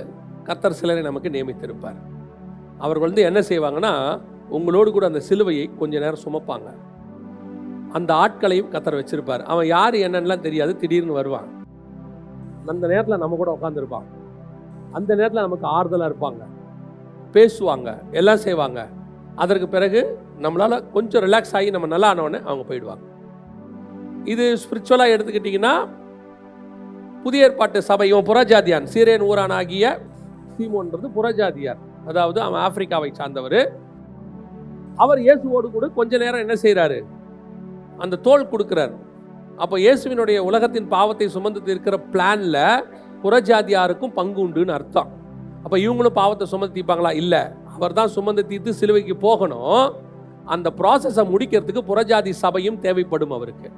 கர்த்தர் சிலரை நமக்கு நியமித்திருப்பார். அவர்கள் வந்து என்ன செய்வாங்கன்னா, உங்களோடு கூட அந்த சிலுவையை கொஞ்ச நேரம் சுமப்பாங்க. அந்த ஆட்களையும் கர்த்தர் வச்சிருப்பார். அவன் யார் என்னன்னெலாம் தெரியாது, திடீர்னு வருவான். அந்த நேரத்தில் நம்ம கூட உட்காந்துருப்பான். அந்த நேரத்தில் நமக்கு ஆறுதலாக இருப்பாங்க, பேசுவாங்க, எல்லாம் செய்வாங்க. அதற்கு பிறகு நம்மளால் கொஞ்சம் ரிலாக்ஸ் ஆகி நம்ம நல்லா ஆனவொடனே அவங்க போயிடுவாங்க. இது ஸ்பிரிச்சுவலாக எடுத்துக்கிட்டிங்கன்னா, புதிய ஏற்பாட்டு சபையும் புறஜாதியான், சீரேன் ஊரான் ஆகிய சீமோன்றது புறஜாதியார். அதாவது அவன் ஆப்பிரிக்காவை சார்ந்தவர். அவர் இயேசுவோடு கூட கொஞ்ச நேரம் என்ன செய்கிறாரு? அந்த தோள் கொடுக்குறார். அப்போ இயேசுவினுடைய உலகத்தின் பாவத்தை சுமந்து தீர்க்கிற பிளான்ல புறஜாதியாருக்கும் பங்கு உண்டுன்னு அர்த்தம். அப்போ இவங்களும் பாவத்தை சுமந்து தீர்ப்பாங்களா? இல்லை, அவர் தான் சுமந்து தீர்த்து சிலுவைக்கு போகணும். அந்த ப்ராசஸை முடிக்கிறதுக்கு புறஜாதி சபையும் தேவைப்படும் அவருக்கு.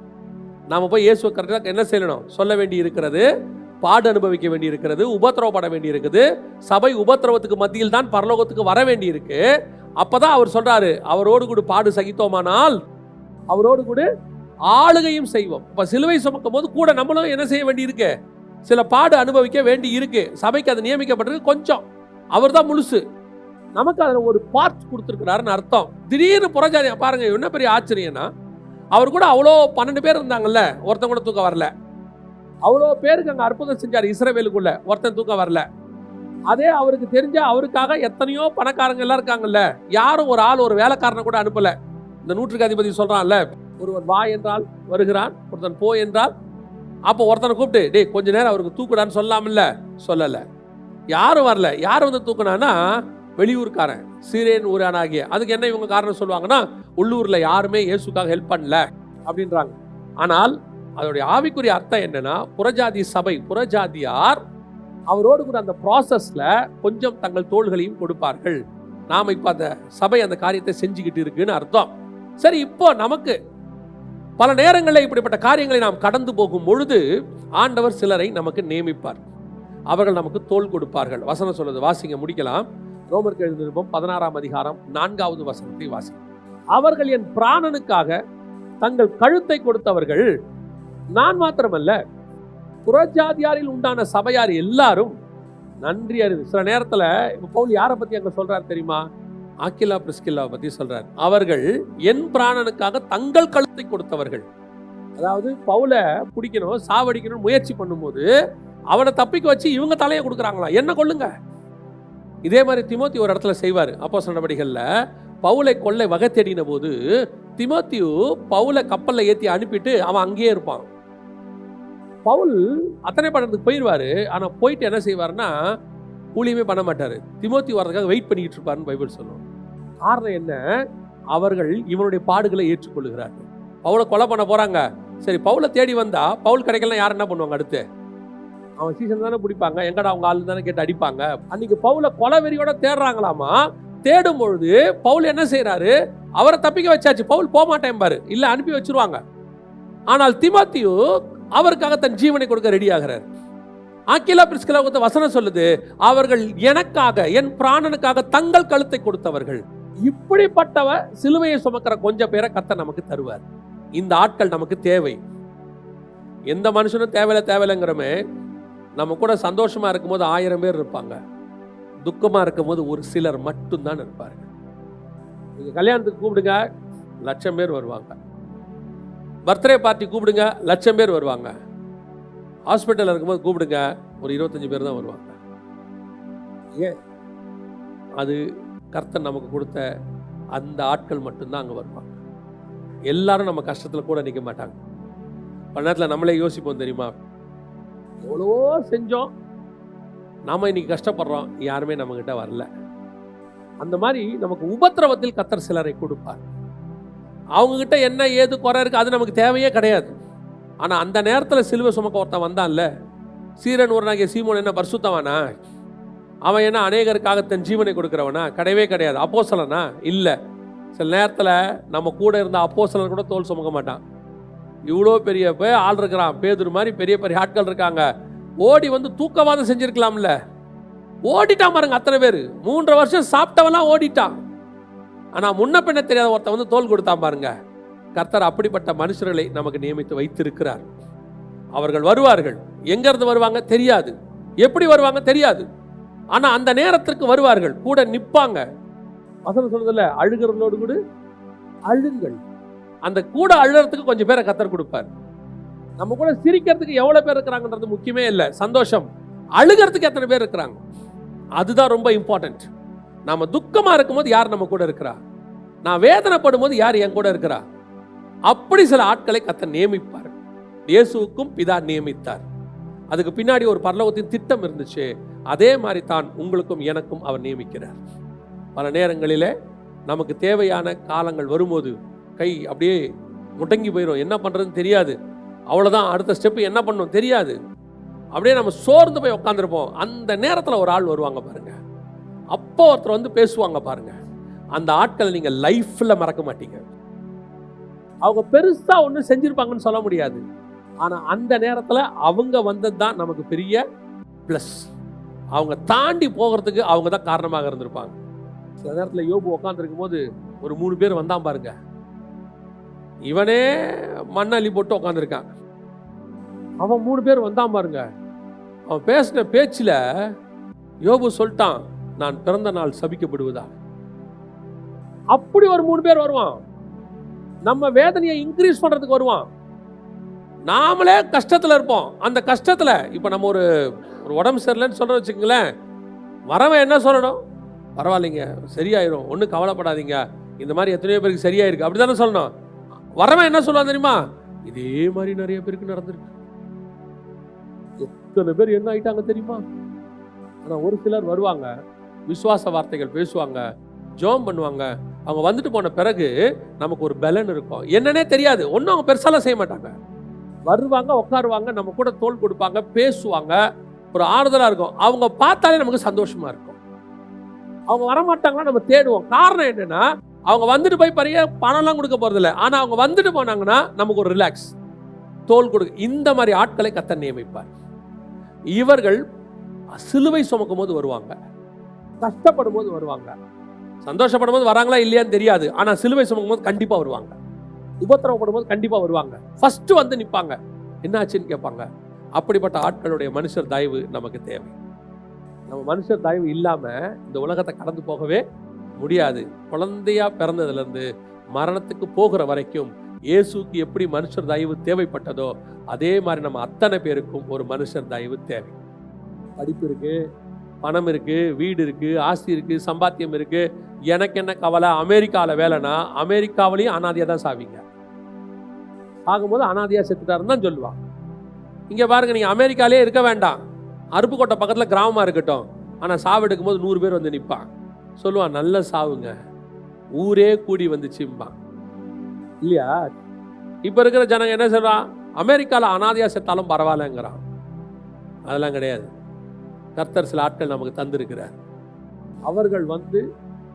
நாம் போய் இயேசுவை கரெக்டாக என்ன செய்யணும்? சொல்ல வேண்டி இருக்கிறது, பாடு அனுபவிக்க வேண்டி இருக்கிறது, உபத்திரவப்பட வேண்டி இருக்குது. சபை உபத்திரவத்துக்கு மத்தியில் தான் பரலோகத்துக்கு வர வேண்டி இருக்கு. அப்பதான் அவர் சொல்றாரு, அவரோடு கூட பாடு சகித்தோமானால் அவரோடு கூட ஆளுகையும் செய்வோம். இப்ப சிலுவை சுமக்கும் போது கூட நம்மளும் என்ன செய்ய வேண்டி இருக்கு? சில பாடு அனுபவிக்க வேண்டி இருக்கு. சபைக்கு அது நியமிக்கப்பட்டிருக்கு. கொஞ்சம் அவர் தான் முழுசு, நமக்கு அதில் ஒரு பார்ட் கொடுத்துருக்கிறாருன்னு அர்த்தம். திடீர்னு புறஜாதி பாருங்க, என்ன பெரிய ஆச்சரியம்னா, அவர் கூட அவ்வளோ 12 பேர் இருந்தாங்கல்ல, ஒருத்தன் கூட தூக்கம் வரல. அவ்வளோ பேருக்கு அங்கே அற்புதம் செஞ்சார் இஸ்ரவேலுக்குள்ள, ஒருத்தன் தூக்கம் வரல. அதே அவருக்கு தெரிஞ்ச அவருக்காக எத்தனையோ பணக்காரங்க எல்லாம் இருக்காங்கல்ல, யாரும் ஒரு ஆள் ஒரு வேலைக்காரனை கூட அனுப்பல. இந்த நூற்றுக்கு அதிபதி சொல்றான்ல, ஒருவன் வா என்றால் வருகிறான், ஒருத்தன் போ என்றால். அப்போ ஒருத்தனை கூப்பிட்டு, டேய் கொஞ்ச நேரம் அவருக்கு தூக்குடான்னு சொல்லாமல்ல, சொல்லல. யாரும் வரல. யார் வந்து தூக்குனான்னா வெளியூர்காரன், சீரேன் ஊரானாகிய. அதுக்கு என்ன இவங்க காரணம் சொல்லுவாங்கன்னா, உள்ளூர்ல யாருமே இயேசுக்காக ஹெல்ப் பண்ணல அப்படின்றாங்க. ஆனால் அதோடைய ஆவிக்குரிய அர்த்தம் என்னன்னா, புறஜாதி சபை, புறஜாதியார் அவரோடு கூட அந்த ப்ராசஸ்ல கொஞ்சம் தங்கள் தோள்களையும் கொடுப்பார்கள். நாம இப்ப அந்த சபை அந்த காரியத்தை செஞ்சுக்கிட்டு இருக்குன்னு அர்த்தம். சரி, இப்போ நமக்கு பல நேரங்களில் இப்படிப்பட்ட காரியங்களை நாம் கடந்து போகும் பொழுது ஆண்டவர் சிலரை நமக்கு நியமிப்பார். அவர்கள் நமக்கு தோள் கொடுப்பார்கள். வசனம் சொல்லுது, வாசிங்க, முடிக்கலாம். ரோமருக்கு எழுதின நிருபம் 16ஆம் அதிகாரம் 4வது வசனத்தை வாசிங்க. அவர்கள் என் பிராணனுக்காக தங்கள் கழுத்தை கொடுத்தவர்கள், நான் மாத்திரமல்ல, புறஜாதியாரில் உண்டான சபையார் எல்லாரும் நன்றி அறிவு. சில நேரத்தில் இப்போ பவுல் யாரை பற்றி அங்கே சொல்றாரு தெரியுமா? ஆக்கிலா பிரிஸ்கில்லாவை பற்றி சொல்றார். அவர்கள் என் பிராணனுக்காக தங்கள் கழுத்தை கொடுத்தவர்கள். அதாவது பவுலை பிடிக்கணும், சாவடிக்கணும் முயற்சி பண்ணும்போது அவனை தப்பிக்க வச்சு இவங்க தலையை கொடுக்குறாங்களா, என்ன கொல்லுங்க. இதே மாதிரி தீமோத்தி ஒரு இடத்துல செய்வார். அப்போஸ்தலர் நடவடிக்கைகளில் பவுலை கொல்லை வகை தேடின போது தீமோத்தேயு பவுலை கப்பலில் ஏற்றி அனுப்பிட்டு அவன் அங்கேயே இருப்பான். பவுல் அத்தனை படத்துக்கு போயிடுவார். ஆனால் போயிட்டு என்ன செய்வார்னா ஊழியமே பண்ண மாட்டார். தீமோத்தேயு வர்றதுக்காக வெயிட் பண்ணிக்கிட்டு இருப்பாருன்னு பைபிள் சொல்லுவோம். காரணம் என்ன? அவர்கள் இவனுடைய பாடுகளை ஏற்றுக்கொள்கிறார்கள். பவுலை கொலை பண்ண போகிறாங்க. சரி, பவுலை தேடி வந்தா பவுல் கிடைக்கலாம், யார் என்ன பண்ணுவாங்க? அடுத்து அவன் சீசன் தானே பிடிப்பாங்க, எங்கடா அவங்க ஆளு தானே கேட்டு அடிப்பாங்க. அன்னைக்கு பவுலை கொலை வெறியோட தேடுறாங்களாமா. தேடும் பொழுது பவுல் என்ன செய்யறாரு? அவரை தப்பிக்க வச்சாச்சு. பவுல் போக மாட்டேன் பாரு, இல்ல அனுப்பி வச்சிருவாங்க. ஆனால் தீமோத்தேயு அவருக்காக தன் ஜீவனை கொடுக்க ரெடி ஆகிறார். ஆக்கிலா பிரிஸ்கிலா வசனம் சொல்லுது, அவர்கள் எனக்காக, என் பிராணனுக்காக தங்கள் கழுத்தை கொடுத்தவர்கள். இப்படிப்பட்டவ சிலுவையை சுமக்கிற கொஞ்சம் பேரை கர்த்தர் நமக்கு தருவார். இந்த ஆட்கள் நமக்கு தேவை. எந்த மனுஷனும் தேவையில்லைங்கிறமே. நம்ம கூட சந்தோஷமா இருக்கும்போது 1000 பேர் இருப்பாங்க, துக்கமா இருக்கும்போது ஒரு சிலர் மட்டும்தான் இருப்பார்கள். நீங்க கல்யாணத்துக்கு கூப்பிடுங்க, 1,00,000 பேர் வருவாங்க. பர்த்டே பார்ட்டி கூப்பிடுங்க, 1,00,000 பேர் வருவாங்க. ஹாஸ்பிட்டலில் இருக்கும்போது கூப்பிடுங்க, ஒரு 25 பேர் தான் வருவாங்க. ஏன்? அது கர்த்தர் நமக்கு கொடுத்த அந்த ஆட்கள் மட்டும்தான் அங்கே வருவாங்க. எல்லாரும் நம்ம கஷ்டத்தில் கூட நிற்க மாட்டாங்க. பல நேரத்தில் நம்மளே யோசிப்போம் தெரியுமா, எவ்வளோ செஞ்சோம், நாம இன்னைக்கு கஷ்டப்படுறோம், யாருமே நம்மகிட்ட வரல. அந்த மாதிரி நமக்கு உபத்திரவத்தில் கர்த்தர் சிலரை கொடுப்பார். அவங்ககிட்ட என்ன ஏது குறை இருக்கு அது நமக்கு தேவையே கிடையாது. ஆனால் அந்த நேரத்தில் சிலுவை சுமக்க ஒருத்தன் வந்தான்ல, சீரன் ஊரனாகிய சீமோன் என்ன பரிசுத்தவானா? அவன் என்ன அநேகருக்காக தன் ஜீவனை கொடுக்கிறவனா? கிடையவே கிடையாது. அப்போஸ்தலனா? இல்லை. சில நேரத்தில் நம்ம கூட இருந்த அப்போஸ்தலன் கூட தோல் சுமக்க மாட்டான். இவ்வளோ பெரிய ஆள் இருக்கிறான், பேதுரு மாதிரி பெரிய பெரிய ஆட்கள் இருக்காங்க, ஓடி வந்து தூக்கவாதம் செஞ்சிருக்கலாம்ல, ஓடிட்டான் பாருங்க. அத்தனை பேர் 3 வருஷம் சாப்பிட்டவெல்லாம் ஓடிட்டான். ஆனால் முன்ன பின்ன தெரியாத ஒருத்தன் வந்து தோல் கொடுத்தான் பாருங்க. கர்த்தர் அப்படிப்பட்ட மனுஷர்களை நமக்கு நியமித்து வைத்திருக்கிறார். அவர்கள் வருவார்கள். எங்கிருந்து வருவாங்க தெரியாது, எப்படி வருவாங்க தெரியாது. ஆனா அந்த நேரத்திற்கு வருவார்கள், கூட நிற்பாங்க. வசனம் சொல்றதுல அழுகிறவங்களோடு கூட அழுங்கள். அந்த கூட அழுகிறதுக்கு கொஞ்சம் பேரை கர்த்தர் கொடுப்பார். நம்ம கூட சிரிக்கிறதுக்கு எவ்வளவு பேர் இருக்கிறாங்கன்றது முக்கியமே இல்லை, சந்தோஷம். அழுகிறதுக்கு எத்தனை பேர் இருக்கிறாங்க, அதுதான் ரொம்ப இம்பார்ட்டன்ட். நாம துக்கமா இருக்கும்போது யார் நம்ம கூட இருக்கிறா, நான் வேதனைப்படும் போது யார் என் கூட இருக்கிறா, அப்படி சில ஆட்களை கர்த்தர் நியமிப்பார். இயேசுவுக்கும் பிதா நியமித்தார். அதுக்கு பின்னாடி ஒரு பரலோகத்தின் திட்டம் இருந்துச்சு. அதே மாதிரி தான் உங்களுக்கும் எனக்கும் அவர் நியமிக்கிறார். பல நேரங்களிலே நமக்கு தேவையான காலங்கள் வரும்போது கை அப்படியே முடங்கி போயிடும், என்ன பண்றதுன்னு தெரியாது. அவ்வளவுதான், அடுத்த ஸ்டெப் என்ன பண்ணணும் தெரியாது. அப்படியே நம்ம சோர்ந்து போய் உட்காந்துருப்போம். அந்த நேரத்தில் ஒரு ஆள் வருவாங்க பாருங்க, அப்போ ஒருத்தர் வந்து பேசுவாங்க பாருங்க. அந்த ஆட்களை நீங்க லைஃப்ல மறக்க மாட்டீங்க. அவங்க பெருசா ஒன்றும் செஞ்சிருப்பாங்கன்னு சொல்ல முடியாது, ஆனா அந்த நேரத்தில் அவங்க வந்தது தான் நமக்கு பெரிய பிளஸ். அவங்க தாண்டி போகிறதுக்கு அவங்க தான் காரணமாக இருந்திருப்பாங்க. சில நேரத்தில் யோபு உட்காந்துருக்கும் போது ஒரு 3 பேர் வந்தான் பாருங்க. இவனே மண்ணள்ளி போட்டு உட்காந்துருக்கான். அவன் 3 பேர் வந்தான் பாருங்க. அவன் பேசின பேச்சில் யோபு சொல்லிட்டான், நான் பிறந்த நாள் சபிக்கப்படுவதா. அப்படி ஒரு 3 பேர் வருவான். நம்ம வேதனையை இன்க்ரீஸ் பண்றதுக்கு வருவான். நாமளே கஷ்டத்தில் இருப்போம். அந்த கஷ்டத்தில் இப்போ நம்ம ஒரு உடம்பு சரியில்லைன்னு சொல்ற வச்சுக்கங்களேன், வரவன் என்ன சொல்லணும், பரவாயில்லைங்க சரியாயிரும், ஒன்றும் கவலைப்படாதீங்க, இந்த மாதிரி எத்தனையோ பேருக்கு சரியாயிருக்கு, அப்படி தானே சொல்லணும். வரவன் என்ன சொல்லுவான் தெரியுமா, இதே மாதிரி நிறைய பேருக்கு நடந்திருக்கு, எத்தனை பேர் என்ன ஆயிட்டாங்க தெரியுமா. ஆனால் ஒரு சிலர் வருவாங்க, விசுவாச வார்த்தைகள் பேசுவாங்க, ஜெபம் பண்ணுவாங்க. அவங்க வந்துட்டு போன பிறகு நமக்கு ஒரு பலன் இருக்கும், என்னன்னே தெரியாது. ஒன்றும் அவங்க பெருசாலாம் செய்ய மாட்டாங்க. வருவாங்க, உட்காருவாங்க, நம்ம கூட தோள் கொடுப்பாங்க, பேசுவாங்க, ஒரு ஆறுதலாக இருக்கும். அவங்க பார்த்தாலே நமக்கு சந்தோஷமா இருக்கும். அவங்க வரமாட்டாங்கன்னா நம்ம தேடுவோம். காரணம் என்னன்னா, அவங்க வந்துட்டு போய் பெரிய பணம்லாம் கொடுக்க போறதில்ல, ஆனால் அவங்க வந்துட்டு போனாங்கன்னா நமக்கு ஒரு ரிலாக்ஸ், தோள் கொடுக்க. இந்த மாதிரி ஆட்களை கர்த்தர் நியமிப்பார். இவர்கள் சிலுவை சுமக்கும் போது வருவாங்க, கஷ்டப்படும் போது வருவாங்க, சந்தோஷப்படும் போது வராங்களா இல்லையான்னு தெரியாது, ஆனால் சிலுவை சுமக்கும் போது கண்டிப்பாக வருவாங்க, உபத்திரவப்படும் போது கண்டிப்பாக வருவாங்க. ஃபர்ஸ்ட் வந்து நிற்பாங்க, என்னாச்சுன்னு கேட்பாங்க. அப்படிப்பட்ட ஆட்களுடைய மனுஷர் தயவு நமக்கு தேவை. நம்ம மனுஷர் தயவு இல்லாமல் இந்த உலகத்தை கடந்து போகவே முடியாது. குழந்தையா பிறந்ததுலேருந்து மரணத்துக்கு போகிற வரைக்கும் இயேசுக்கு எப்படி மனுஷர் தயவு தேவைப்பட்டதோ அதே மாதிரி நம்ம அத்தனை பேருக்கும் ஒரு மனுஷர் தயவு தேவை. படிப்பு இருக்கு, பணம் இருக்கு, வீடு இருக்கு, ஆஸ்தி இருக்கு, சம்பாத்தியம் இருக்கு, எனக்கு என்ன கவலை, அமெரிக்காவில் வேலைனா அமெரிக்காவிலையும் அனாதையா தான் சாவீங்க. ஆகும்போது அனாதையா செத்துட்டாருன்னு தான் சொல்லுவான். இங்க பாருங்க, நீங்க அமெரிக்காலே இருக்க வேண்டாம், அருப்புக்கோட்டை பக்கத்துல கிராமமா இருக்கட்டும், ஆனா சாவு எடுக்கும் போது 100 பேர் வந்து நிற்பான். சொல்லுவான், நல்ல சாவுங்க, ஊரே கூடி வந்துச்சும்பான் இல்லையா? இப்ப இருக்கிற ஜனங்க என்ன சொல்றான், அமெரிக்கால அனாதையா செத்தாலும் பரவாயில்லங்கிறான். அதெல்லாம் கிடையாது. கர்த்தர் சில ஆட்கள் நமக்கு தந்திருக்கிறார். அவர்கள் வந்து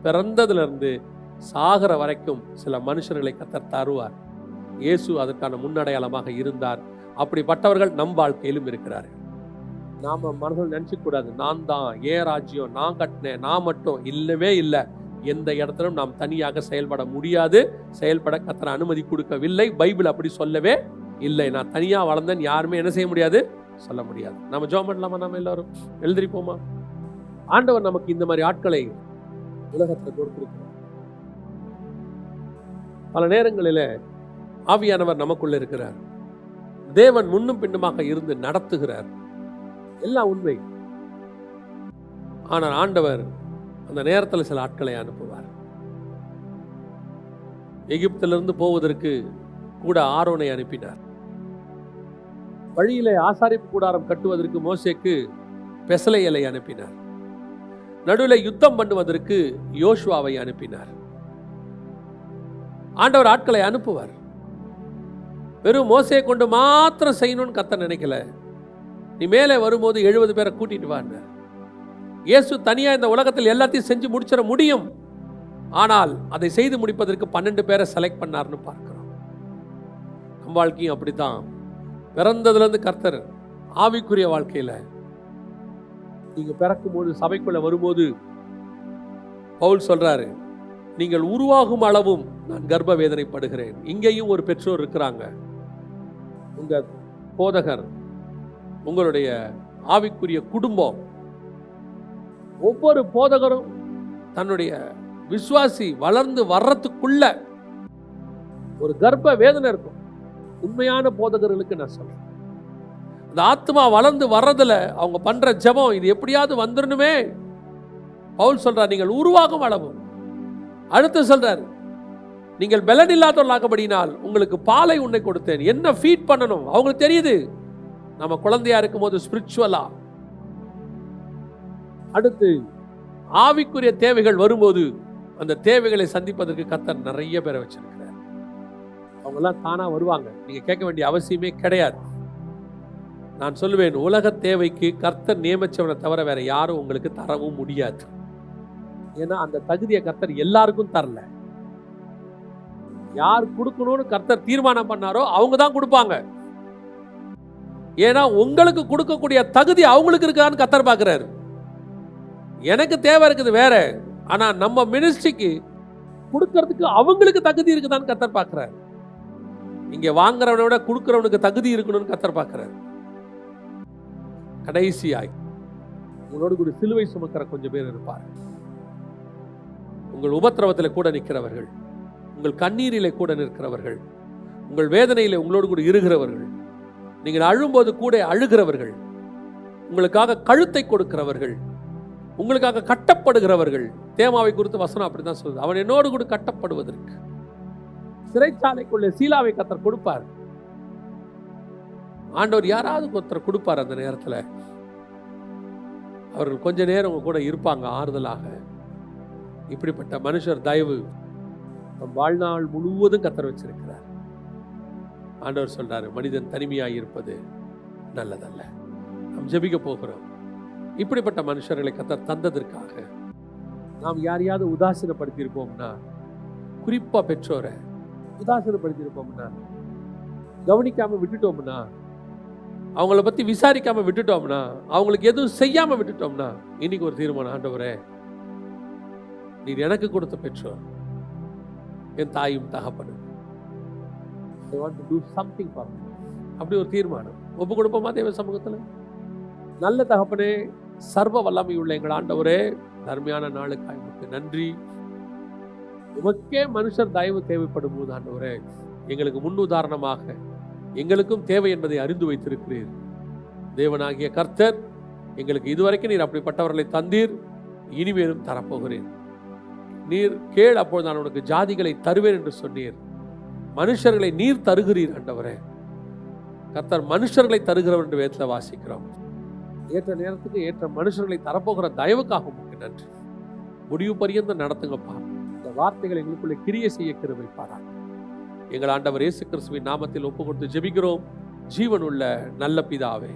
பிறந்ததுல இருந்து சாகிற வரைக்கும் சில மனுஷர்களை கர்த்தர் தருவார். இயேசு அதற்கான முன்னடையாளமாக இருந்தார். அப்படிப்பட்டவர்கள் நம் வாழ்க்கையிலும் இருக்கிறார்கள். நாம மனதில் நினைச்சுக்க கூடாது, நான் தான், ஏன் ராஜ்யம், நான் கட்டினேன், நான் மட்டும். இல்லவே இல்லை. எந்த இடத்திலும் நாம் தனியாக செயல்பட முடியாது. செயல்பட கர்த்தர் அனுமதி கொடுக்கவில்லை. பைபிள் அப்படி சொல்லவே இல்லை. நான் தனியா வளர்ந்தேன் யாருமே என்ன செய்ய முடியாது, சொல்ல முடியாது. நம்ம ஜெபம் பண்ணலாமா? நம்ம எல்லாரும் எழுந்திருப்போமா? ஆண்டவர் நமக்கு இந்த மாதிரி ஆட்களை உலகத்தில் கொடுத்திருக்கிறார். பல நேரங்களில் ஆவியானவர் நமக்குள்ள இருக்கிறார். தேவன் முன்னும் பின்னுமாக இருந்து நடத்துகிறார். எல்லாம் உண்மை. ஆனால் ஆண்டவர் அந்த நேரத்தில் சில ஆட்களை அனுப்புவார். எகிப்திலிருந்து போவதற்கு கூட ஆரோனை அனுப்பினார். வழியிலே ஆசாரிப்பு கூடாரம் கட்டுவதற்கு மோசேக்கு பெசலையலை அனுப்பினார். நடுவில் யுத்தம் பண்ணுவதற்கு யோசுவாவை அனுப்பினார். ஆண்டவர் ஆட்களை அனுப்புவார். வெறும் மோசே கொண்டு மாத்திரம் செய்யணும்னு கர்த்தர் நினைக்கல. நீ மேலே வரும்போது 70 பேரை கூட்டிட்டு வாங்க. இயேசு தனியா இந்த உலகத்தில் எல்லாத்தையும் செஞ்சு முடிச்சிட முடியும். ஆனால் அதை செய்து முடிப்பதற்கு 12 பேரை செலக்ட் பண்ணார்னு பார்க்கிறோம். நம் வாழ்க்கையும் அப்படித்தான். பிறந்ததுல இருந்து கர்த்தர் ஆவிக்குரிய வாழ்க்கையில நீங்க பிறக்கும் போது, சபைக்குள்ள வரும்போது பவுல் சொல்றாரு, நீங்கள் உருவாகும் அளவும் நான் கர்ப்ப வேதனைப்படுகிறேன். இங்கேயும் ஒரு பெற்றோர் இருக்கிறாங்க. உங்க போதகர், உங்களுடைய ஆவிக்குரிய குடும்பம், ஒவ்வொரு போதகரும் தன்னுடைய விசுவாசி வளர்ந்து வர்றதுக்குள்ள ஒரு கர்ப்ப வேதனை இருக்கும். உண்மையான போதகர்களுக்கு நான் சொல்றேன், அந்த ஆத்மா வளர்ந்து வர்றதுல அவங்க பண்ற ஜெபம், இது எப்படியாவது வந்துடணுமே. பவுல் சொல்றார், நீங்கள் உருவாகும் அளவு. அடுத்து சொல்றாரு, நீங்கள் பலன் இல்லாதவர்களாகபடினால் உங்களுக்கு பாலை உன்னை கொடுத்தேன். என்ன ஃபீட் பண்ணணும் அவங்களுக்கு தெரியுது. நம்ம குழந்தையா இருக்கும் போது ஸ்பிரிச்சுவலா. அடுத்து ஆவிக்குரிய தேவைகள் வரும்போது அந்த தேவைகளை சந்திப்பதற்கு கர்த்தர் நிறைய பேரை வச்சிருக்கிறார். அவங்க எல்லாம் தானா வருவாங்க, நீங்க கேட்க வேண்டிய அவசியமே கிடையாது. நான் சொல்லுவேன், உலக தேவைக்கு கர்த்தர் நியமிச்சவனை தவிர வேற யாரும் உங்களுக்கு தரவும் முடியாது. ஏன்னா அந்த தகுதியை கர்த்தர் எல்லாருக்கும் தரல. யார் கொடுக்கணும்னு கர்த்தர் தீர்மானம் பண்ணாரோ அவங்க தான் கொடுப்பாங்க. ஏன்னா உங்களுக்கு கொடுக்கக்கூடிய தகுதி அவங்களுக்கு இருக்கான்னு கர்த்தர் பார்க்கிறாரு. எனக்கு தேவை இருக்குது வேற, ஆனா நம்ம மினிஸ்ட்ரிக்கு கொடுக்கறதுக்கு அவங்களுக்கு தகுதி இருக்குதான்னு கர்த்தர் பார்க்கிறார். இங்க வாங்குறவனை விட கொடுக்கிறவனுக்கு தகுதி இருக்கணும்னு கர்த்தர் பார்க்கிறார். கடைசியாய் உங்களோடு கூட சிலுவை சுமக்கிற கொஞ்சம் பேர் இருப்பார். உங்கள் உபத்திரவத்தில் கூட நிற்கிறவர்கள், உங்கள் கண்ணீரிலே கூட நிற்கிறவர்கள், உங்கள் வேதனையிலே உங்களோடு கூட இருகிறவர்கள், நீங்கள் அழும்போது கூட அழுகிறவர்கள், உங்களுக்காக கழுத்தை கொடுக்கிறவர்கள், உங்களுக்காக கட்டப்படுகிறவர்கள். தேமாவை குறித்து வசனம் அப்படிதான் சொல்லுது, அவன் என்னோடு கூட கட்டப்படுவதற்கு. சிறைச்சாலைக்குள்ளே சீலாவை கர்த்தர் கொடுப்பார். ஆண்டவர் யாராவது ஒருத்தர் கொடுப்பார். அந்த நேரத்தில் அவர்கள் கொஞ்ச நேரம் உங்க கூட இருப்பாங்க ஆறுதலாக. இப்படிப்பட்ட மனுஷர் தயவு நம் வாழ்நாள் முழுவதும் கர்த்தர் வச்சிருக்கிறார். ஆண்டவர் சொல்றாரு, மனிதன் தனிமையாய் இருப்பது நல்லதல்ல. நாம் ஜெபிக்க போகிறோம். இப்படிப்பட்ட மனுஷர்களை கர்த்தர் தந்ததற்காக நாம் யாரையாவது உதாசீனப்படுத்தியிருப்போம்னா, குறிப்பா பெற்றோரை உதாசீனப்படுத்தியிருப்போம்னா, கவனிக்காம விட்டுட்டோம்னா, அவங்கள பத்தி விசாரிக்காம விட்டுட்டோம்னா, அவங்களுக்கு எதுவும் செய்யாம விட்டுட்டோம்னா, இன்னைக்கு ஒரு தீர்மானம், ஆண்டவரே நீர் எனக்கு கொடுத்த பெற்றோர், என் தாயும் தகப்பனும், I want to do something for them. அப்படி ஒரு தீர்மானம் ஒப்பு கொடுப்போமா தேவ சமூகத்தில்? நல்ல தகப்பனே, சர்வ வல்லமை உள்ள எங்கள் ஆண்டவரே, தர்மையான நாளுக்காய் உங்களுக்கு நன்றி. உமக்கே மனுஷர் தயவு தேவைப்படும் போது ஆண்டவரே எங்களுக்கு முன்னுதாரணமாக எங்களுக்கும் தேவை என்பதை அறிந்து வைத்திருக்கிறீர். தேவனாகிய கர்த்தர் எங்களுக்கு இதுவரைக்கும் நீர் அப்படிப்பட்டவர்களை தந்தீர், இனிமேலும் தரப்போகிறேன். நீர் கேள், அப்போது நான் உனக்கு ஜாதிகளை தருவேன் என்று சொன்னீர். மனுஷர்களை நீர் தருகிறீர் ஆண்டவரே. கர்த்தர் மனுஷர்களை தருகிறவர் என்று வேதத்தில் வாசிக்கிறோம். ஏற்ற நேரத்துக்கு ஏற்ற மனுஷர்களை தரப்போகிற தயவுக்காக உங்களுக்கு நன்றி. முடிவு பரியந்தம் நடத்துங்கப்பா. இந்த வார்த்தைகள் எங்களுக்குள்ளே கிரியை செய்ய கிருபை பாராட்டு. எங்கள் ஆண்டவர் இயேசு கிறிஸ்துவின் நாமத்தில் ஒப்பு கொடுத்து ஜெபிக்கிறோம் ஜீவனுள்ள நல்ல பிதாவே.